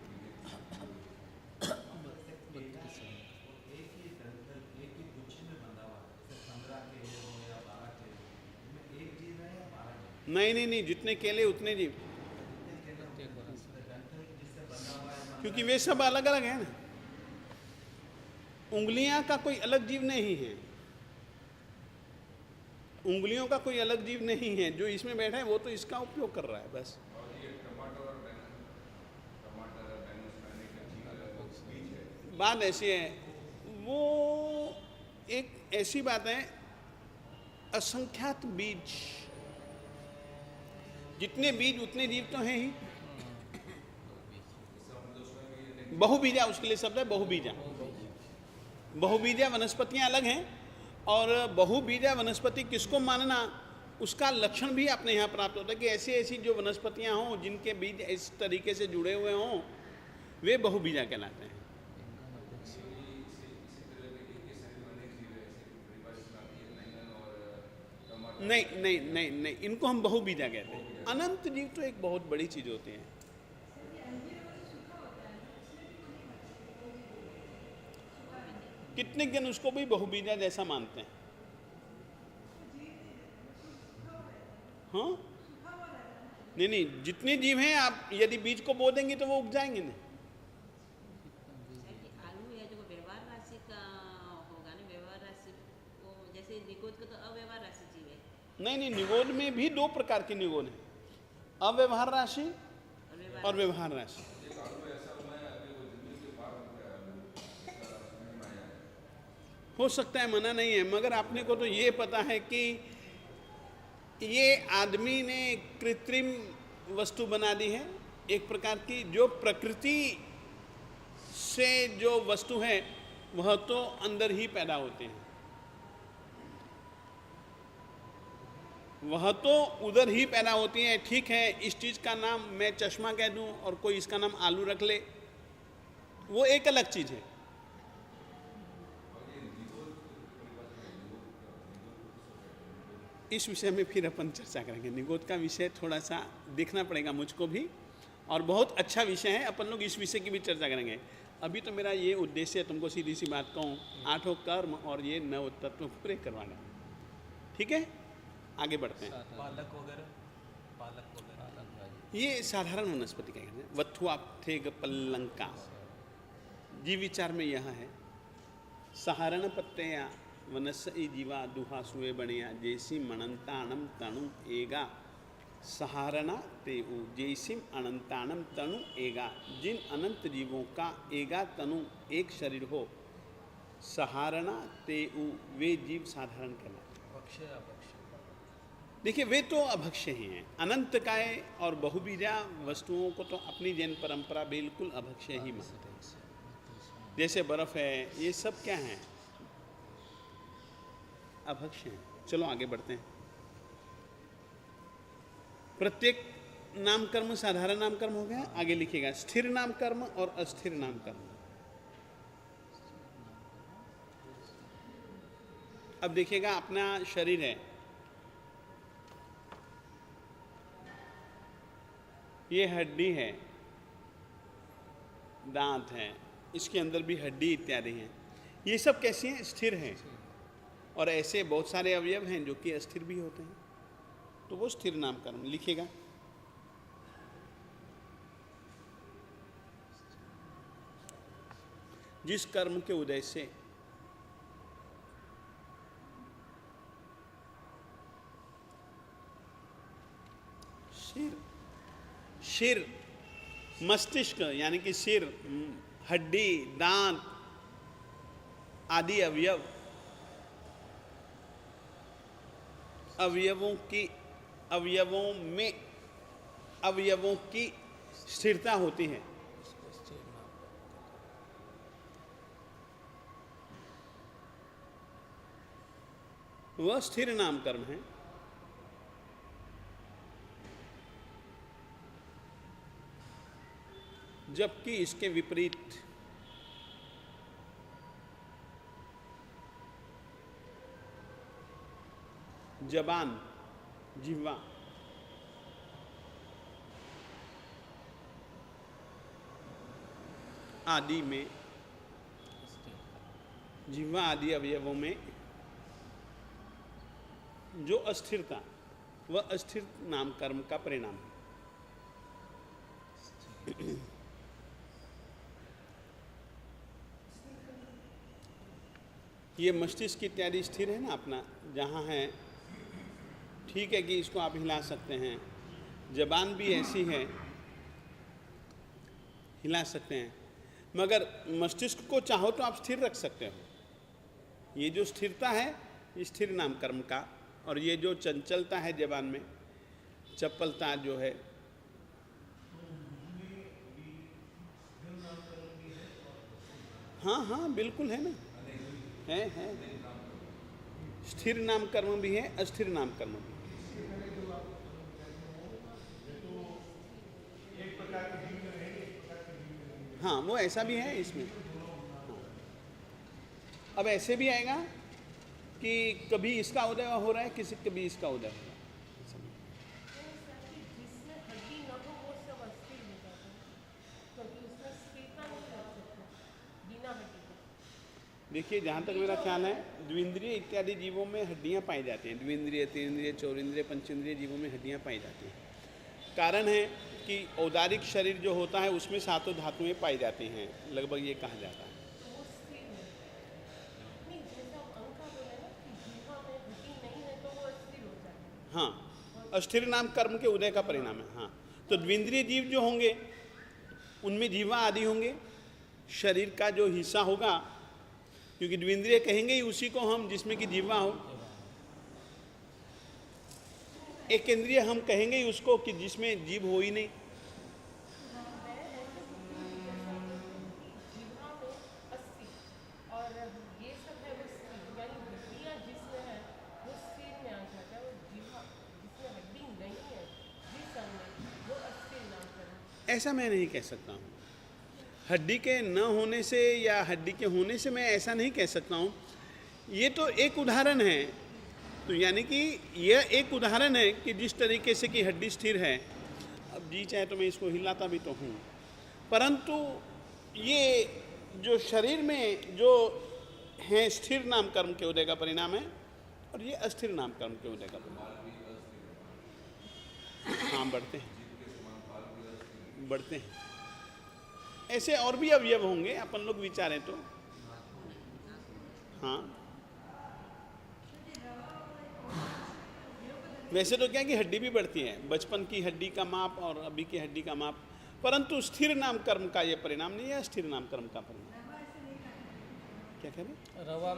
नहीं नहीं नहीं, जितने केले उतने जीव, प्रत्येक वर्ष क्योंकि वे सब अलग अलग हैं ना। उंगलियां का कोई अलग जीव नहीं है, उंगलियों का कोई अलग जीव नहीं है। जो इसमें बैठा है वो तो इसका उपयोग कर रहा है बस। बात ऐसी है, वो एक ऐसी बात है, असंख्यात बीज, जितने बीज उतने जीव तो हैं ही। बहुबीजा उसके लिए शब्द है, बहुबीजा। बहुबीजा वनस्पतियां अलग हैं, और बहुबीजा वनस्पति किसको मानना, उसका लक्षण भी अपने यहाँ प्राप्त होता है कि ऐसी ऐसी जो वनस्पतियां हों जिनके बीज इस तरीके से जुड़े हुए हों, वे बहुबीजा कहलाते हैं। नहीं नहीं नहीं नहीं, इनको हम बहुबीजा कहते हैं। अनंत जीव तो एक बहुत बड़ी चीज होती है। कितने जन उसको भी बहुबीजा जैसा मानते हैं। हाँ नहीं नहीं, जितने जीव हैं आप यदि बीज को बो देंगे तो वो उग जाएंगे ना। आलू या जो व्यवहार राशि का होगा ना, व्यवहार राशि वो जैसे निगोद का तो अव्यवहार राशि जीव है नहीं नहीं, निगोद में भी दो प्रकार के निगोद हैं, अव्यवहार राशि और व्यवहार राशि। हो सकता है, मना नहीं है, मगर आपने को तो ये पता है कि ये आदमी ने कृत्रिम वस्तु बना दी है एक प्रकार की। जो प्रकृति से जो वस्तु है वह तो अंदर ही पैदा होते हैं, वह तो उधर ही पैदा होती है। ठीक है, इस चीज़ का नाम मैं चश्मा कह दूं और कोई इसका नाम आलू रख ले, वो एक अलग चीज़ है। इस विषय में फिर अपन चर्चा करेंगे। निगोद का विषय थोड़ा सा देखना पड़ेगा मुझको भी, और बहुत अच्छा विषय है, अपन लोग इस विषय की भी चर्चा करेंगे। अभी तो मेरा ये उद्देश्य है, तुमको सीधी सी बात कहूँ, 8 कर्म और ये 9 तत्व पूरे करवाना। ठीक है, आगे बढ़ते हैं। पालक वगैरह, पालक वगैरह अलग भाई। ये साधारण वनस्पति का कहते हैं, वत्थुआ थेग पल्लंका। जीव विचार में यह है, सहारण पत्तेया वनस जीवा दुहा सुए बणिया जैसी मणंताणम तणु एगा। सहारणा तेऊ जैसिम अनंताणम तणु एगा। जिन अनंत जीवों का एगा तनु एक शरीर हो, सहारणा तेऊ वे जीव साधारण कहलाते हैं। अभक्ष्य अभक्ष्य देखिए, वे तो अभक्ष्य ही हैं। अनंत काय और बहुबीजा वस्तुओं को तो अपनी जैन परंपरा बिल्कुल अभक्ष्य ही मानते हैं। जैसे बर्फ है, ये सब क्या है, अभक्ष्य हैं। चलो आगे बढ़ते हैं। प्रत्येक नाम कर्म साधारण नाम कर्म हो गया। आगे लिखिएगा स्थिर नाम कर्म और अस्थिर नाम कर्म। अब देखिएगा, अपना शरीर है, ये हड्डी है, दांत है, इसके अंदर भी हड्डी इत्यादि हैं। ये सब कैसे हैं? स्थिर हैं। और ऐसे बहुत सारे अवयव हैं जो कि अस्थिर भी होते हैं, तो वो स्थिर नाम कर्म लिखेगा। जिस कर्म के उदय से शिर मस्तिष्क यानी कि सिर, हड्डी, दांत आदि अवयवों की स्थिरता होती है। इसको स्थिर नाम वह स्थिर नाम कर्म है। जबकि इसके विपरीत जबान, जिह्वा आदि में, जिह्वा आदि अवयवों में जो अस्थिरता, वह अस्थिर नाम कर्म का परिणाम है। ये मस्तिष्क इत्यादि स्थिर है ना अपना, जहाँ है ठीक है कि इसको आप हिला सकते हैं। जबान भी ऐसी है, हिला सकते हैं, मगर मस्तिष्क को चाहो तो आप स्थिर रख सकते हो। ये जो स्थिरता है ये स्थिर नाम कर्म का, और ये जो चंचलता है जबान में, चपलता जो है, हाँ हाँ बिल्कुल है ना, है। स्थिर नाम कर्म भी है, अस्थिर नाम कर्म भी है। हाँ वो ऐसा भी है इसमें। हाँ। अब ऐसे भी आएगा कि कभी इसका उदय हो रहा है, कभी इसका उदय हो रहा है। जिसमें हड्डी न हो वो सब अस्थिर हो जाता है, क्योंकि उसमें स्थिरता नहीं रख सकते बिना हड्डी के। देखिए जहाँ तक मेरा ख्याल है, द्विंद्रिय इत्यादि जीवों में हड्डियाँ पाई जाती हैं। द्विंद्रिय, तीन्द्रिय, चौरिंद्रिय, पंचेंद्रिय जीवों में हड्डियाँ पाई जाती हैं। कारण है कि औदारिक शरीर जो होता है उसमें सातों धातुएं पाई जाती हैं, लगभग ये कहा जाता है। तो वो स्थिर है। नहीं, जैसा अंका बोला ना कि जीवा में हड्डी नहीं है तो वो अस्थिर हो जाता है। हाँ, अस्थिर नाम कर्म के उदय का परिणाम है। हाँ, तो द्विंद्रिय जीव जो होंगे उनमें जीवा आदि होंगे, शरीर का जो हिस्सा होगा, क्योंकि द्विंद्रिय कहेंगे ही उसी को हम जिसमें कि जीवा हो। एक इंद्रिय हम कहेंगे ही उसको कि जिसमें जीव हो ही नहीं। जीवा में अस्थि और ये सब है वो स्थिर, यानी हड्डियाँ जिसमें है वो स्थिर में आ जाता है, और जीवा जिसमें हड्डी नहीं है जिस अंग में वो अस्थिर नाम कर्म। ऐसा मैं नहीं कह सकता हूँ। हड्डी के न होने से या हड्डी के होने से मैं ऐसा नहीं कह सकता हूँ। ये तो एक उदाहरण है। तो यानी कि यह एक उदाहरण है कि जिस तरीके से कि हड्डी स्थिर है, अब जी चाहे तो मैं इसको हिलाता भी तो हूँ, परंतु ये जो शरीर में जो है स्थिर नाम कर्म के उदय का परिणाम है, और ये अस्थिर नाम कर्म के उदय का परिणाम। हाँ बढ़ते हैं। ऐसे और भी अवयव होंगे, अपन लोग विचारें तो। हाँ वैसे तो क्या कि हड्डी भी बढ़ती है, बचपन की हड्डी का माप और अभी की हड्डी का माप, परंतु स्थिर नाम कर्म का ये परिणाम नहीं है, स्थिर नाम कर्म का परिणाम। क्या कह रहे? रवा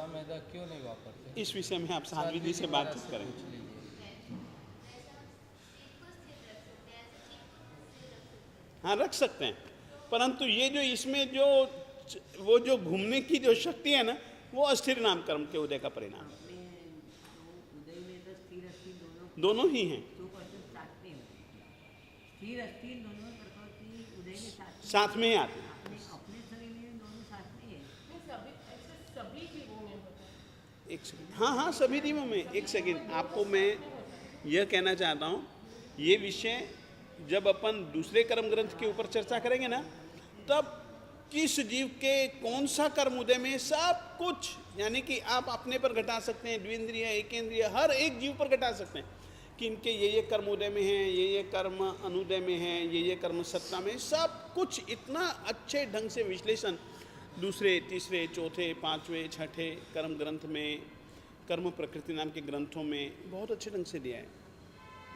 मैदा क्यों नहीं वापरते? इस विषय में आप साध्वी जी से बातचीत करें। पूछ लीजिए। हाँ रख सकते हैं, परंतु ये जो इसमें जो वो जो घूमने की जो शक्ति है ना, वो अस्थिर नाम कर्म के उदय का परिणाम है। उदय में तो स्थिर अस्थिर दोनों ही हैं, दो परसेंट साथ में होते हैं। स्थिर अस्थिर दोनों प्रकृति उदय में साथ में ही आते हैं। अपने शरीर में दोनों साथ में है। नहीं, सभी ऐसे सभी जीवों में होता है। एक सेकंड, हाँ सभी जीवों में। एक सेकंड, आपको मैं यह कहना चाहता हूँ, ये विषय जब अपन दूसरे कर्म ग्रंथ के ऊपर चर्चा करेंगे ना, तब किस जीव के कौन सा कर्म उदय में सब कुछ, यानी कि आप अपने पर घटा सकते हैं, द्विंद्रिय एकेंद्रिय हर एक जीव पर घटा सकते हैं कि इनके ये कर्म उदय में हैं, ये कर्म अनुदय में हैं, ये कर्म सत्ता में, सब कुछ इतना अच्छे ढंग से विश्लेषण दूसरे तीसरे चौथे पांचवें छठे कर्म ग्रंथ में, कर्म प्रकृति नाम के ग्रंथों में बहुत अच्छे ढंग से दिया है,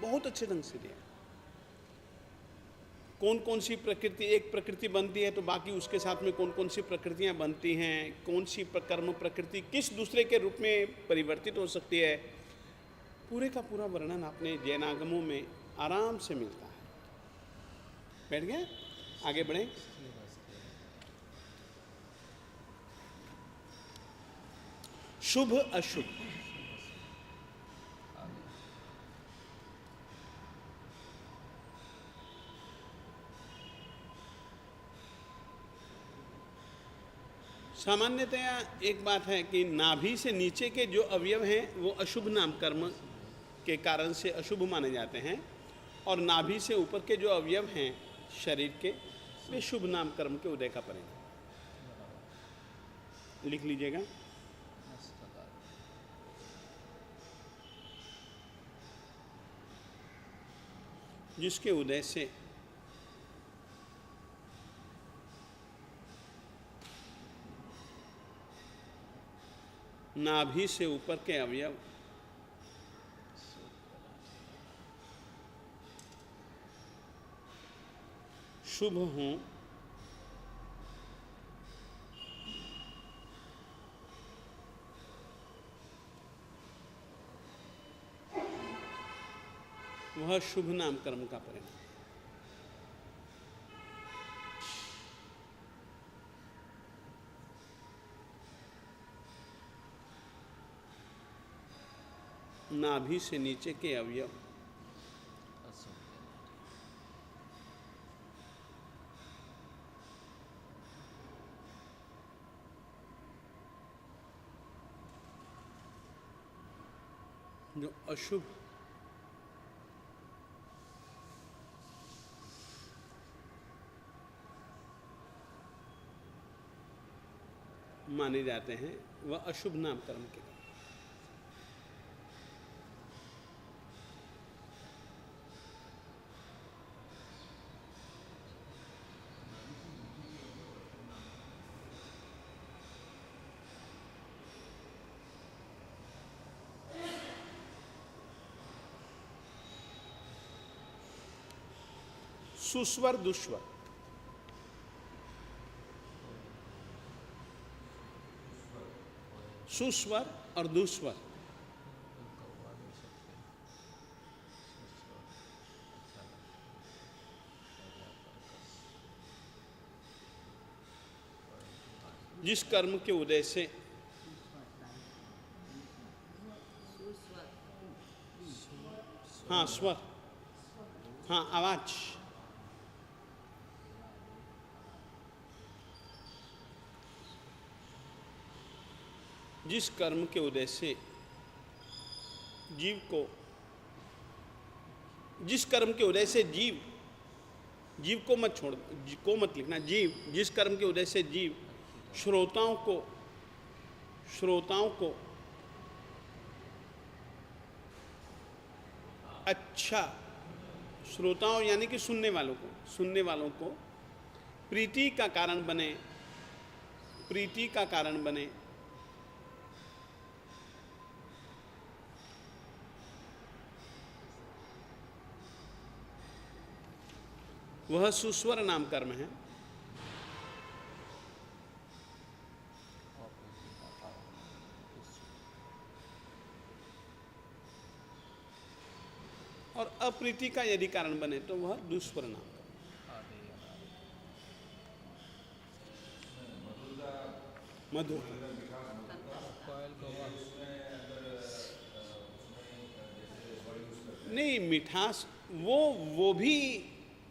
बहुत अच्छे ढंग से दिया है। कौन कौन सी प्रकृति, एक प्रकृति बनती है तो बाकी उसके साथ में कौन कौन सी प्रकृतियां बनती हैं, कौन सी कर्म प्रकृति किस दूसरे के रूप में परिवर्तित हो सकती है, पूरे का पूरा वर्णन अपने जैनागमों में आराम से मिलता है। बैठ गए, आगे बढ़े। शुभ अशुभ, सामान्यतया एक बात है कि नाभि से नीचे के जो अवयव हैं वो अशुभ नाम कर्म के कारण से अशुभ माने जाते हैं, और नाभि से ऊपर के जो अवयव हैं शरीर के, वे शुभ नाम कर्म के उदय का परिणाम। लिख लीजिएगा। जिसके उदय से नाभि से ऊपर के अवयव शुभ हों, वह शुभ नाम कर्म का परिणाम। नाभि से नीचे के अवयव जो अशुभ माने जाते हैं, वह अशुभ नाम कर्म के। सुस्वर दुस्वर, सुस्वर और दुस्वर, जिस कर्म के उदय से हाँ स्वर, हाँ आवाज, जिस कर्म के उदय से जीव को, जिस कर्म के उदय से जीव, जीव को मत छोड़, को मत लिखना, जीव, जिस कर्म के उदय से जीव श्रोताओं को अच्छा, श्रोताओं यानी कि सुनने वालों को प्रीति का कारण बने, प्रीति का कारण बने, वह सुस्वर नाम कर्म है। और अप्रीति का यदि कारण बने तो वह दुस्वर नाम कर्म। मधुर नहीं, मिठास वो भी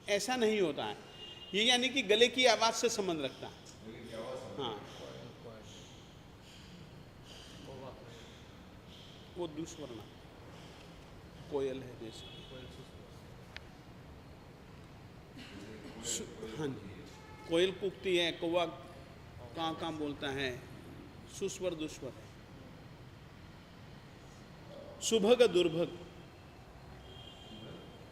ऐसा नहीं होता है, ये यानी कि गले की आवाज से संबंध रखता है। हाँ, वो दुस्वर नाम, कोयल है जैसे। हाँ जी, कोयल कूकती है, कौवा काँ काँ बोलता है, सुस्वर दुस्वर है। सुभग दुर्भग,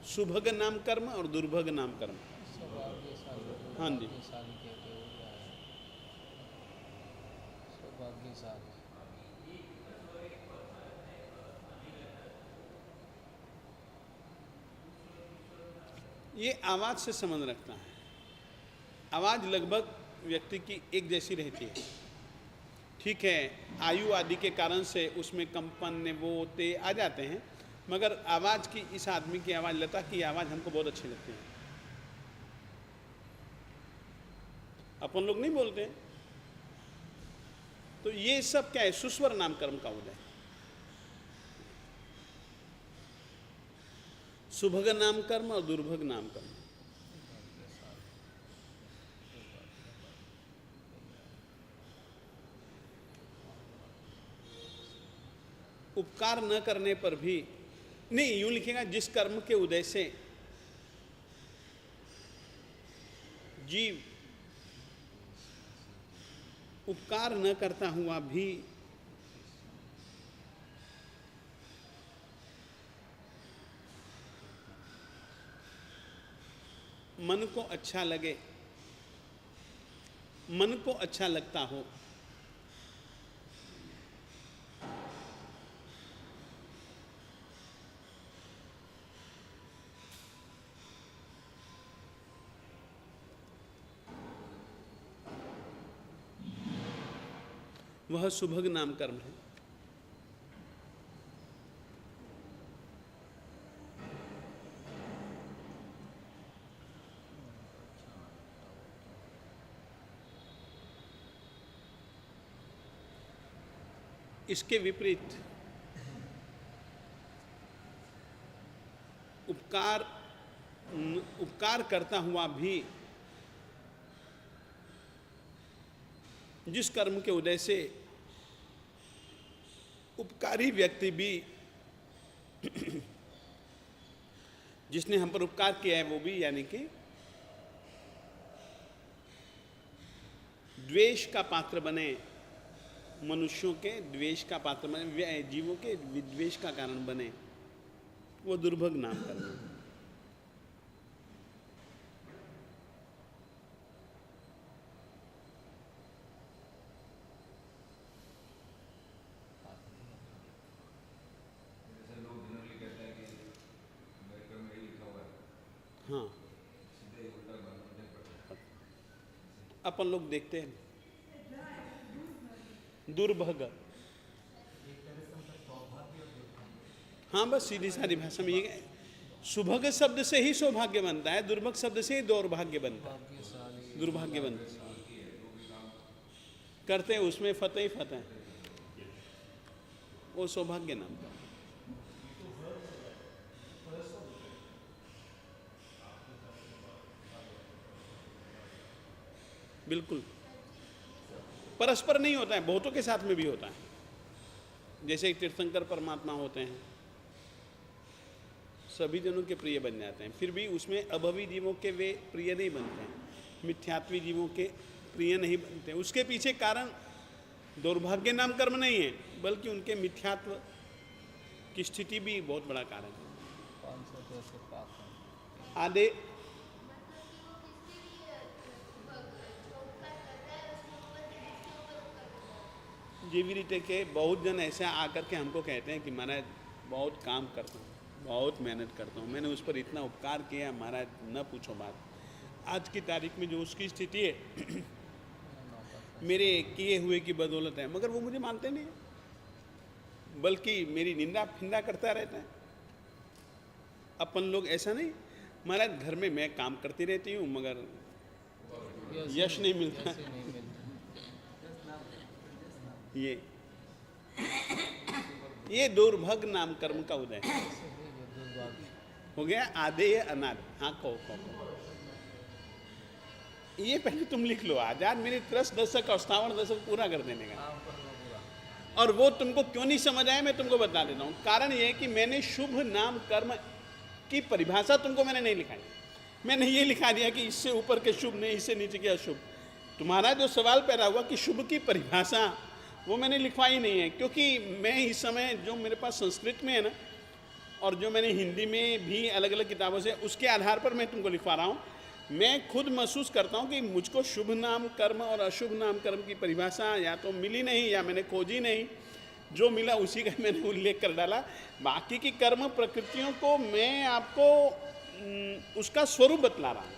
सुभग नाम कर्म और दुर्भग नाम कर्म। सौभाग्यशाली, हाँ जी। भाग्यशाली कहते हो क्या है? सौभाग्यशाली। ये आवाज़ से संबंध रखता है। आवाज़ लगभग व्यक्ति की एक जैसी रहती है, ठीक है, आयु आदि के कारण से उसमें कंपन ने वो ते आ जाते हैं, मगर आवाज़ की, इस आदमी की आवाज़, लता की आवाज़ हमको बहुत अच्छी लगती है। अपन लोग नहीं बोलते हैं, तो ये सब क्या है? सुस्वर नाम कर्म का उदय। सुभग नाम कर्म और दुर्भग नाम कर्म। उपकार न करने पर भी नहीं, यूं लिखेगा, जिस कर्म के उदय से जीव उपकार न करता हुआ भी मन को अच्छा लगे, मन को अच्छा लगता हो, वह सुभग नाम कर्म है। इसके विपरीत उपकार करता हुआ भी जिस कर्म के उदय से उपकारी व्यक्ति भी जिसने हम पर उपकार किया है वो भी, यानी कि द्वेष का पात्र बने, मनुष्यों के द्वेष का पात्र बने, जीवों के विद्वेष का कारण बने, वो दुर्भग नाम कर्म है। हाँ, अपन लोग देखते हैं दुर्भग, हाँ बस सीधी सारी भाषा में ये, सुभग शब्द से ही सौभाग्य बनता है, दुर्भग शब्द से ही दौर्भाग्य बनता है, भाग्यशाली, दुर्भाग्य बनता है। करते हैं उसमें फतेह ही फतेह, वो सौभाग्य नाम का। बिल्कुल परस्पर नहीं होता है, बहुतों के साथ में भी होता है। जैसे एक तीर्थंकर परमात्मा होते हैं, सभी जनों के प्रिय बन जाते हैं, फिर भी उसमें अभवी जीवों के वे प्रिय नहीं बनते हैं, मिथ्यात्वी जीवों के प्रिय नहीं बनते। उसके पीछे कारण दुर्भाग्य नाम कर्म नहीं है, बल्कि उनके मिथ्यात्व की स्थिति भी बहुत बड़ा कारण है। 502 से पास है। आधे जीवी रीते के बहुत जन ऐसे आकर के हमको कहते हैं कि महाराज बहुत काम करता हूँ, बहुत मेहनत करता हूँ, मैंने उस पर इतना उपकार किया महाराज, न पूछो बात। आज की तारीख में जो उसकी स्थिति है मेरे किए हुए की बदौलत है, मगर वो मुझे मानते नहीं, बल्कि मेरी निंदा फिंदा करता रहता है। अपन लोग ऐसा नहीं, महाराज घर में मैं काम करती रहती हूँ मगर यश नहीं मिलता। ये दुर्भग नाम कर्म का उदय हो गया। आधे अनाद, हाँ कहो। ये पहले तुम लिख लो, आजाद मेरी 30 दशक और 57 दशक पूरा कर देने का। और वो तुमको क्यों नहीं समझ आया मैं तुमको बता देता हूँ। कारण ये है कि मैंने शुभ नाम कर्म की परिभाषा तुमको मैंने नहीं लिखाई। मैंने ये लिखा दिया कि इससे ऊपर के शुभ नहीं, इससे नीचे के अशुभ। तुम्हारा जो सवाल पैदा हुआ कि शुभ की परिभाषा, वो मैंने लिखवाई नहीं है, क्योंकि मैं इस समय जो मेरे पास संस्कृत में है ना, और जो मैंने हिंदी में भी अलग अलग किताबों से, उसके आधार पर मैं तुमको लिखवा रहा हूँ। मैं खुद महसूस करता हूँ कि मुझको शुभ नाम कर्म और अशुभ नाम कर्म की परिभाषा या तो मिली नहीं या मैंने खोजी नहीं। जो मिला उसी का मैंने उल्लेख कर डाला। बाकी की कर्म प्रकृतियों को मैं आपको उसका स्वरूप बतला रहा हूँ।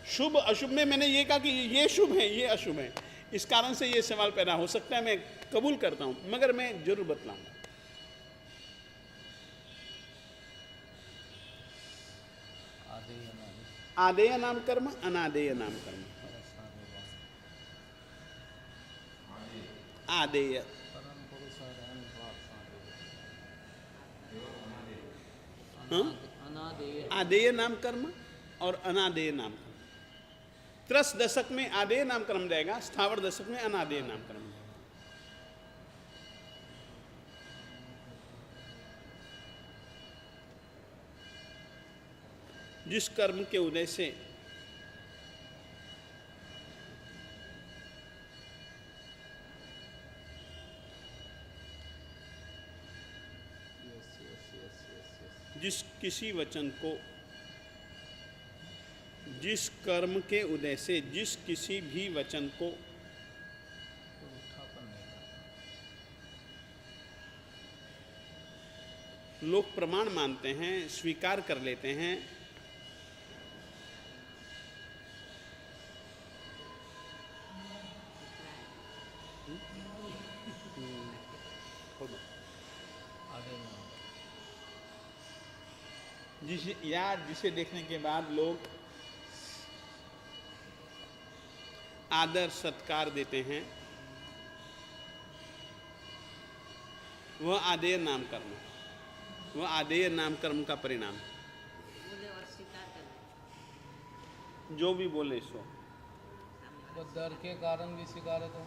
शुभ अशुभ में मैंने ये कहा कि ये शुभ है, ये अशुभ है, इस कारण से ये सवाल पैदा हो सकता है, मैं कबूल करता हूँ, मगर मैं जरूर बतलाऊंगा। आदेय नाम कर्म, अनादेय नाम कर्म। आदेय परम पुरुष हाँ? अनादेय आदेय नाम कर्म और अनादेय नाम कर्म। त्रस दशक में आदेय नाम कर्म जाएगा, स्थावर दशक में अनादेय नाम कर्म। जिस कर्म के उदय से जिस किसी वचन को, जिस कर्म के उदय से जिस किसी भी वचन को उठापन नहीं करता। लोग प्रमाण मानते हैं, स्वीकार कर लेते हैं, जिसे देखने के बाद लोग आदर सत्कार देते हैं, वह आदेय नाम कर्म, वह आदेय नाम कर्म का परिणाम है। बोले और स्वीकार करना, जो भी बोले सो। वो डर के कारण भी स्वीकार है तो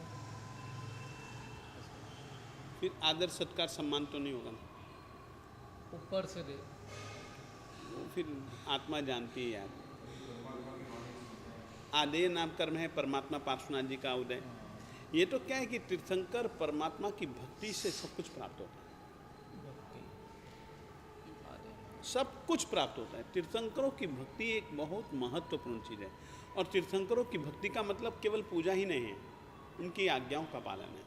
फिर आदर सत्कार सम्मान तो नहीं होगा ना, ऊपर से दे। वो फिर आत्मा जानती है यार। आदेय नाम कर्म है परमात्मा पार्श्वनाथ जी का उदय। ये तो क्या है कि तीर्थंकर परमात्मा की भक्ति से सब कुछ प्राप्त होता है, सब कुछ प्राप्त होता है। तीर्थंकरों की भक्ति एक बहुत महत्वपूर्ण चीज़ है, और तीर्थंकरों की भक्ति का मतलब केवल पूजा ही नहीं है, उनकी आज्ञाओं का पालन है,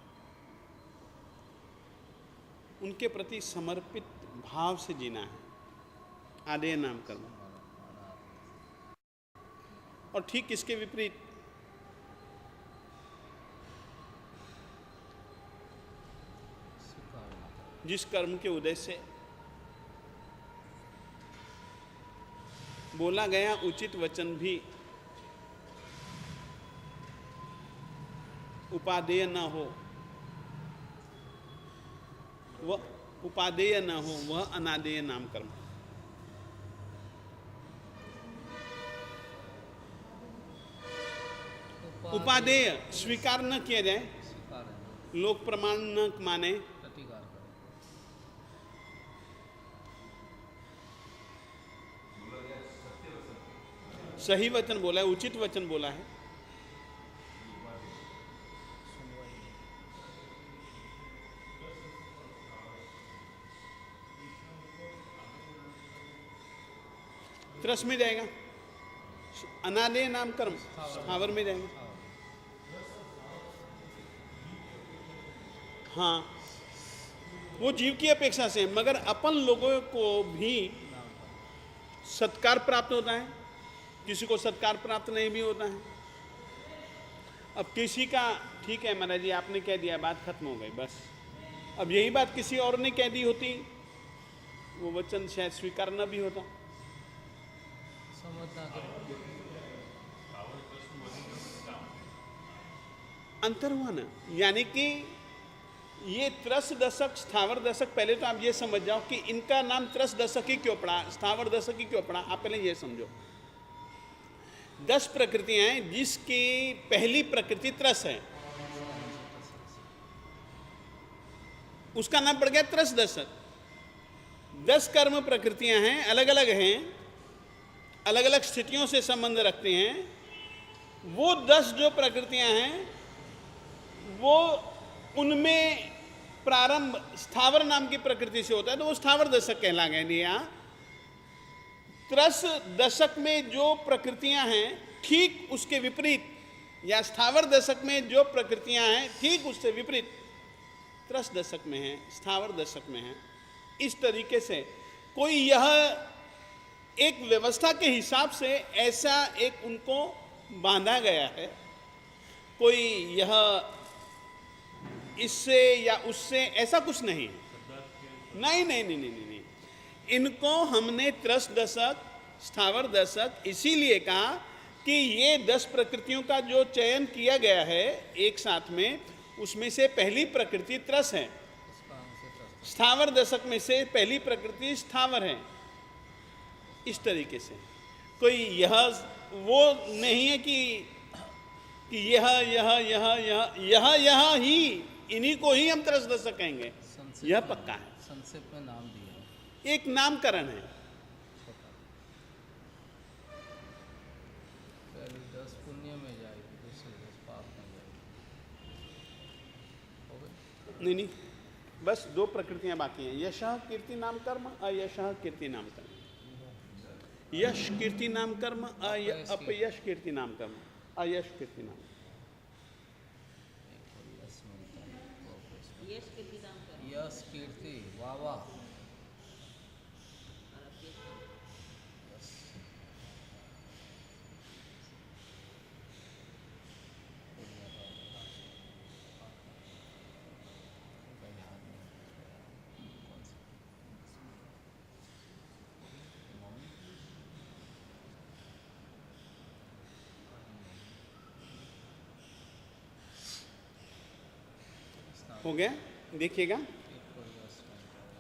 उनके प्रति समर्पित भाव से जीना है। आदेय नाम कर्म। और ठीक इसके विपरीत जिस कर्म के उदय से बोला गया उचित वचन भी उपादेय न हो, वह उपादेय न हो, वह अनादेय नाम कर्म। उपादेय स्वीकार न किया जाए, स्वीकार है, लोक प्रमाण न माने, प्रतिकार करे। सही वचन बोला है, उचित वचन बोला है, त्रस में जाएगा। अनादेय नाम कर्म स्थावर में जाएगा। हाँ, वो जीव की अपेक्षा से, मगर अपन लोगों को भी सत्कार प्राप्त होता है, किसी को सत्कार प्राप्त नहीं भी होता है। अब किसी का ठीक है महाराज जी आपने कह दिया, बात खत्म हो गई बस। अब यही बात किसी और ने कह दी होती, वो वचन शायद स्वीकार न भी होता। समझना कि अंतर हुआ ना, यानी कि ये त्रस दशक स्थावर दशक, पहले तो आप ये समझ जाओ कि इनका नाम त्रस दशक ही क्यों पड़ा, स्थावर दशक ही क्यों पड़ा। आप पहले ये समझो 10 प्रकृतियां हैं, जिसकी पहली प्रकृति त्रस है, उसका नाम पड़ गया त्रस दशक। 10 कर्म प्रकृतियां हैं, अलग अलग हैं, अलग अलग स्थितियों से संबंध रखते हैं, वो 10 जो प्रकृतियां हैं वो उनमें प्रारंभ स्थावर नाम की प्रकृति से होता है, तो वो स्थावर दशक कहला गए। यहाँ त्रस दशक में जो प्रकृतियां हैं ठीक उसके विपरीत, या स्थावर दशक में जो प्रकृतियां हैं ठीक उससे विपरीत त्रस दशक में है, स्थावर दशक में है। इस तरीके से कोई यह एक व्यवस्था के हिसाब से ऐसा एक उनको बांधा गया है, कोई यह इससे या उससे ऐसा कुछ नहीं है। नहीं नहीं नहीं नहीं नहीं, इनको हमने त्रस दशक स्थावर दशक इसीलिए कहा कि ये 10 प्रकृतियों का जो चयन किया गया है एक साथ में, उसमें से पहली प्रकृति त्रस है, स्थावर दशक में से पहली प्रकृति स्थावर है। इस तरीके से कोई यह वो नहीं है कि यह यह यह यह यह यह ही इन्हीं को ही हम त्रस दशक कहेंगे, यह पक्का है। संक्षेप में नाम दिया, एक नामकरण है। पहले 10 पुण्य में जाएगी, दूसरे 10 पाप में जाएगी। हो गई? नहीं नहीं, बस 2 प्रकृतियां बाकी हैं, यशः कीर्ति नाम कर्म, अयशः कीर्ति नाम कर्म। यश कीर्ति नाम कर्म, अपयश कीर्ति नाम कर्म, अयश कीर्ति नाम। यश कीर्ति नाम कर यश कीर्ति वाह वाह, और अब ये यश हो गया। देखिएगा,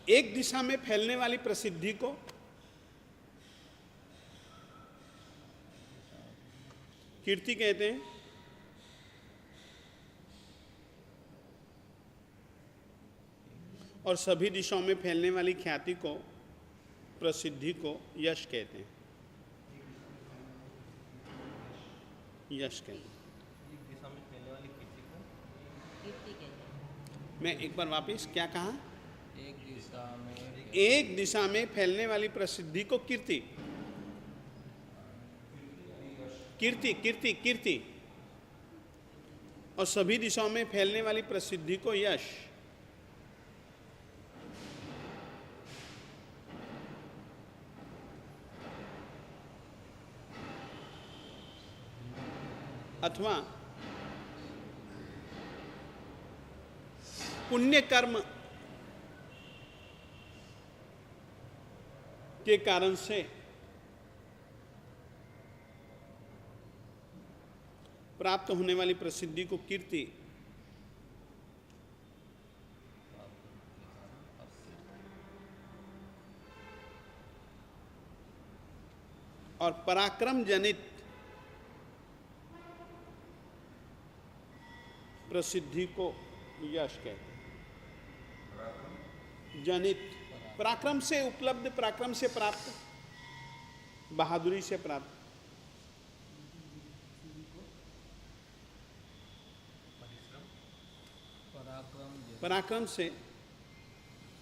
एक दिशा में फैलने वाली प्रसिद्धि को कीर्ति कहते हैं, और सभी दिशाओं में फैलने वाली ख्याति को, प्रसिद्धि को यश कहते हैं। यश कहते हैं। एक दिशा में फैलने वाली कीर्ति को कीर्ति कहते हैं। मैं एक बार वापस क्या कहा? एक दिशा में फैलने वाली प्रसिद्धि को कीर्ति, कीर्ति कीर्ति कीर्ति, और सभी दिशाओं में फैलने वाली प्रसिद्धि को यश। अथवा पुण्य कर्म के कारण से प्राप्त होने वाली प्रसिद्धि को कीर्ति, और पराक्रम जनित प्रसिद्धि को यश कहते हैं। जनित पराक्रम से उपलब्ध, पराक्रम से प्राप्त, बहादुरी से प्राप्त। पराक्रम से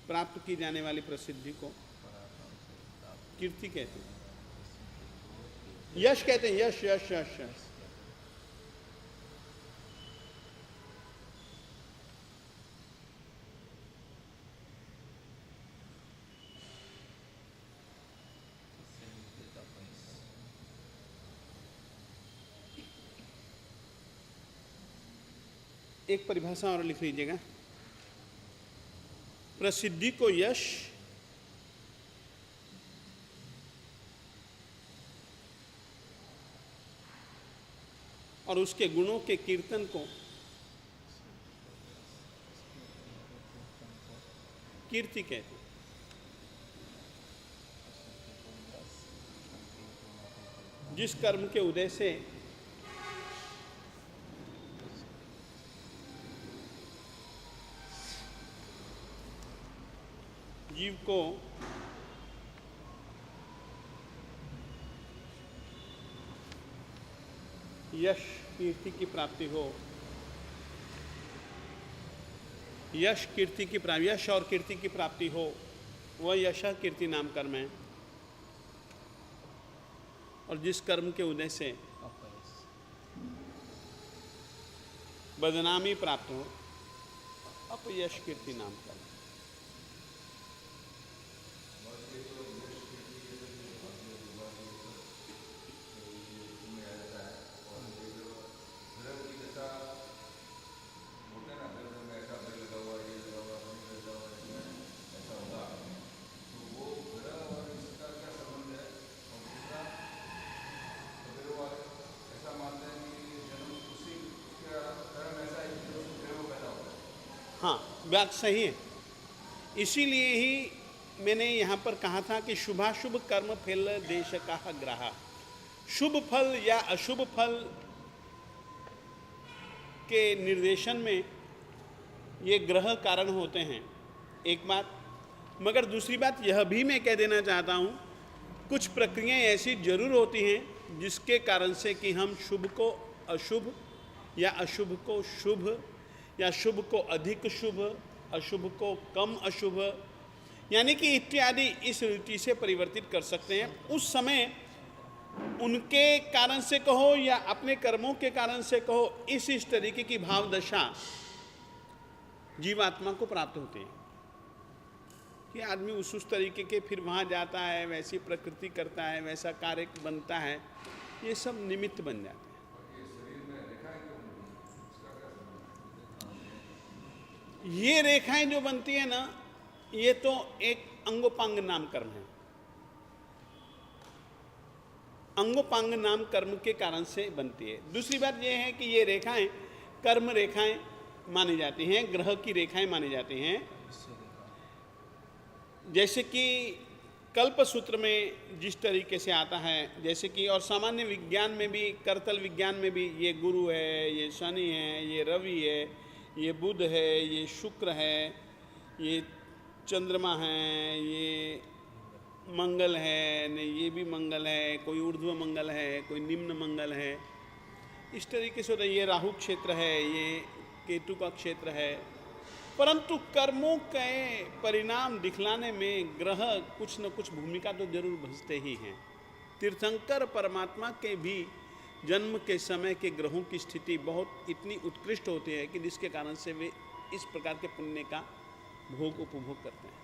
प्राप्त की जाने वाली प्रसिद्धि को कीर्ति कहते हैं, यश कहते हैं। यश यश यश यश। एक परिभाषा और लिख लीजिएगा। प्रसिद्धि को यश, और उसके गुणों के कीर्तन को कीर्ति कहते हैं। जिस कर्म के उदय से जीव को यश कीर्ति की प्राप्ति हो, यश कीर्ति की प्राप्ति, यश और कीर्ति की प्राप्ति हो, वह यश कीर्ति नाम कर्म है। और जिस कर्म के उदय से अपयश। बदनामी प्राप्त हो, अपयश कीर्ति नाम कर्म। हाँ, बात सही है। इसीलिए ही मैंने यहाँ पर कहा था कि शुभाशुभ कर्म फल देश का ग्राह। शुभ फल या अशुभ फल के निर्देशन में ये ग्रह कारण होते हैं, एक बात। मगर दूसरी बात यह भी मैं कह देना चाहता हूँ, कुछ प्रक्रियाएं ऐसी जरूर होती हैं जिसके कारण से कि हम शुभ को अशुभ या अशुभ को शुभ या शुभ को अधिक शुभ, अशुभ को कम अशुभ, यानी कि इत्यादि इस रीति से परिवर्तित कर सकते हैं। उस समय उनके कारण से कहो या अपने कर्मों के कारण से कहो, इस तरीके की भाव दशा जीवात्मा को प्राप्त होती है कि आदमी उस तरीके के फिर वहाँ जाता है, वैसी प्रकृति करता है, वैसा कार्य बनता है, ये सब निमित्त बन जाते हैं। ये रेखाएं जो बनती है ना, ये तो एक अंगोपांग नाम कर्म है। अंगोपांग नाम कर्म के कारण से बनती है। दूसरी बात यह है कि ये रेखाएं कर्म रेखाएं मानी जाती हैं, ग्रह की रेखाएं मानी जाती हैं। जैसे कि कल्प सूत्र में जिस तरीके से आता है, जैसे कि और सामान्य विज्ञान में भी, करतल विज्ञान में भी, ये गुरु है, ये शनि है, ये रवि है, ये बुध है, ये शुक्र है, ये चंद्रमा है, ये मंगल है, नहीं ये भी मंगल है, कोई ऊर्ध्व मंगल है, कोई निम्न मंगल है, इस तरीके से होता है। ये राहु क्षेत्र है, ये केतु का क्षेत्र है। परंतु कर्मों के परिणाम दिखलाने में ग्रह कुछ न कुछ भूमिका तो जरूर भजते ही हैं। तीर्थंकर परमात्मा के भी जन्म के समय के ग्रहों की स्थिति बहुत इतनी उत्कृष्ट होती है कि जिसके कारण से वे इस प्रकार के पुण्य का भोग उपभोग करते हैं।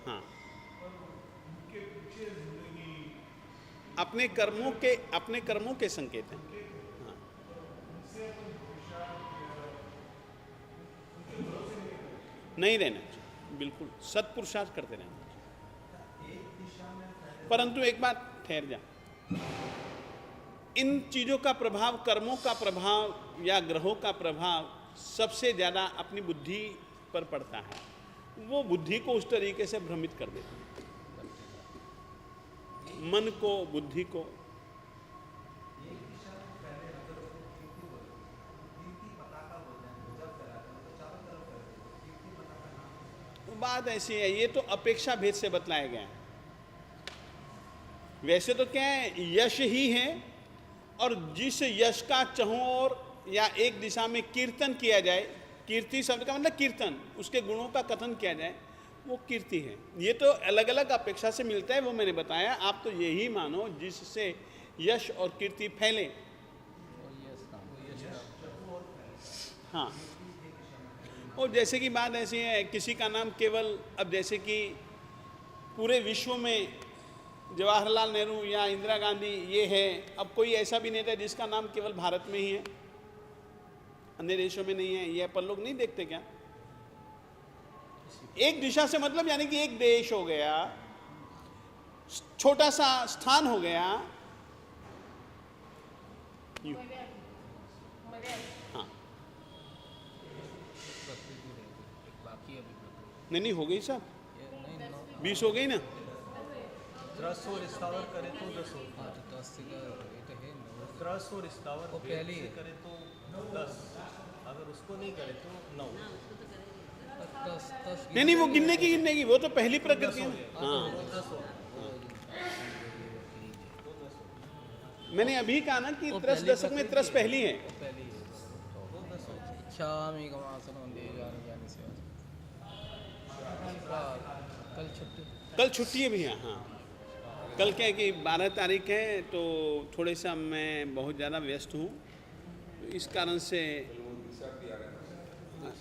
हाँ, अपने कर्मों के संकेत हैं। हाँ, नहीं रहना चाहिए, बिल्कुल सत्पुरुषार्थ करते रहना चाहिए। परंतु एक बात, ठहर जा, इन चीज़ों का प्रभाव, कर्मों का प्रभाव या ग्रहों का प्रभाव सबसे ज़्यादा अपनी बुद्धि पर पड़ता है। वो बुद्धि को उस तरीके से भ्रमित कर देता है, मन को, बुद्धि को। बात ऐसी है, ये तो अपेक्षा भेद से बतलाया गया है। वैसे तो क्या है, यश ही है, और जिस यश का चहों ओर या एक दिशा में कीर्तन किया जाए, कीर्ति शब्द का मतलब कीर्तन, उसके गुणों का कथन किया जाए, वो कीर्ति है। ये तो अलग अलग अपेक्षा से मिलता है, वो मैंने बताया। आप तो यही मानो जिससे यश और कीर्ति फैले। हाँ, और जैसे कि बात ऐसी है, किसी का नाम केवल, अब जैसे कि पूरे विश्व में जवाहरलाल नेहरू या इंदिरा गांधी ये है, अब कोई ऐसा भी नेता है जिसका नाम केवल भारत में ही है, अन्य देशों में नहीं है। ये अपन लोग नहीं देखते क्या? एक दिशा से मतलब यानी कि एक देश हो गया, छोटा सा स्थान हो गया। हाँ, नहीं हो गई सब, 20 हो गई ना। 10 और स्थावर करे तो 10 हो। 10 और स्थावर पहले करे तो 10, अगर उसको नहीं करे तो 9। नहीं, वो गिनने की, वो तो पहली प्रकृति है। हाँ, मैंने अभी कहा ना कि वो त्रस पहली दशक में प्रकृति त्रस है। पहली है। वो पहली है। इच्छामि गमासनं देवानि सेवा। कल छुट्टी। कल छुट्टी है भैया। हाँ, कल क्या है कि 12 तारीख है, तो थोड़े सा मैं बहुत ज़्यादा व्यस्त हूँ, तो इस कारण से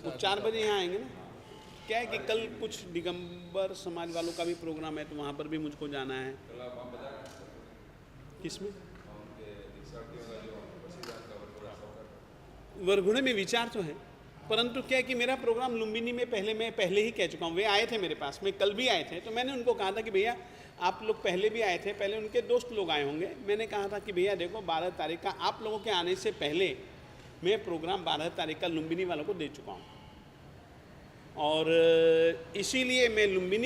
तो 4 बजे यहाँ आएंगे ना। क्या है कि कल कुछ दिगंबर समाज वालों का भी प्रोग्राम है, तो वहाँ पर भी मुझको जाना है। किसमें? वरघुड़े में विचार तो है, परंतु क्या है कि मेरा प्रोग्राम लुम्बिनी में मैं पहले ही कह चुका हूँ। वे आए थे मेरे पास में, कल भी आए थे, तो मैंने उनको कहा था कि भैया आप लोग पहले भी आए थे, पहले उनके दोस्त लोग आए होंगे। मैंने कहा था कि भैया देखो 12 तारीख का आप लोगों के आने से पहले मैं प्रोग्राम 12 तारीख का लुम्बिनी वालों को दे चुका हूँ, और इसीलिए मैं लुम्बिनी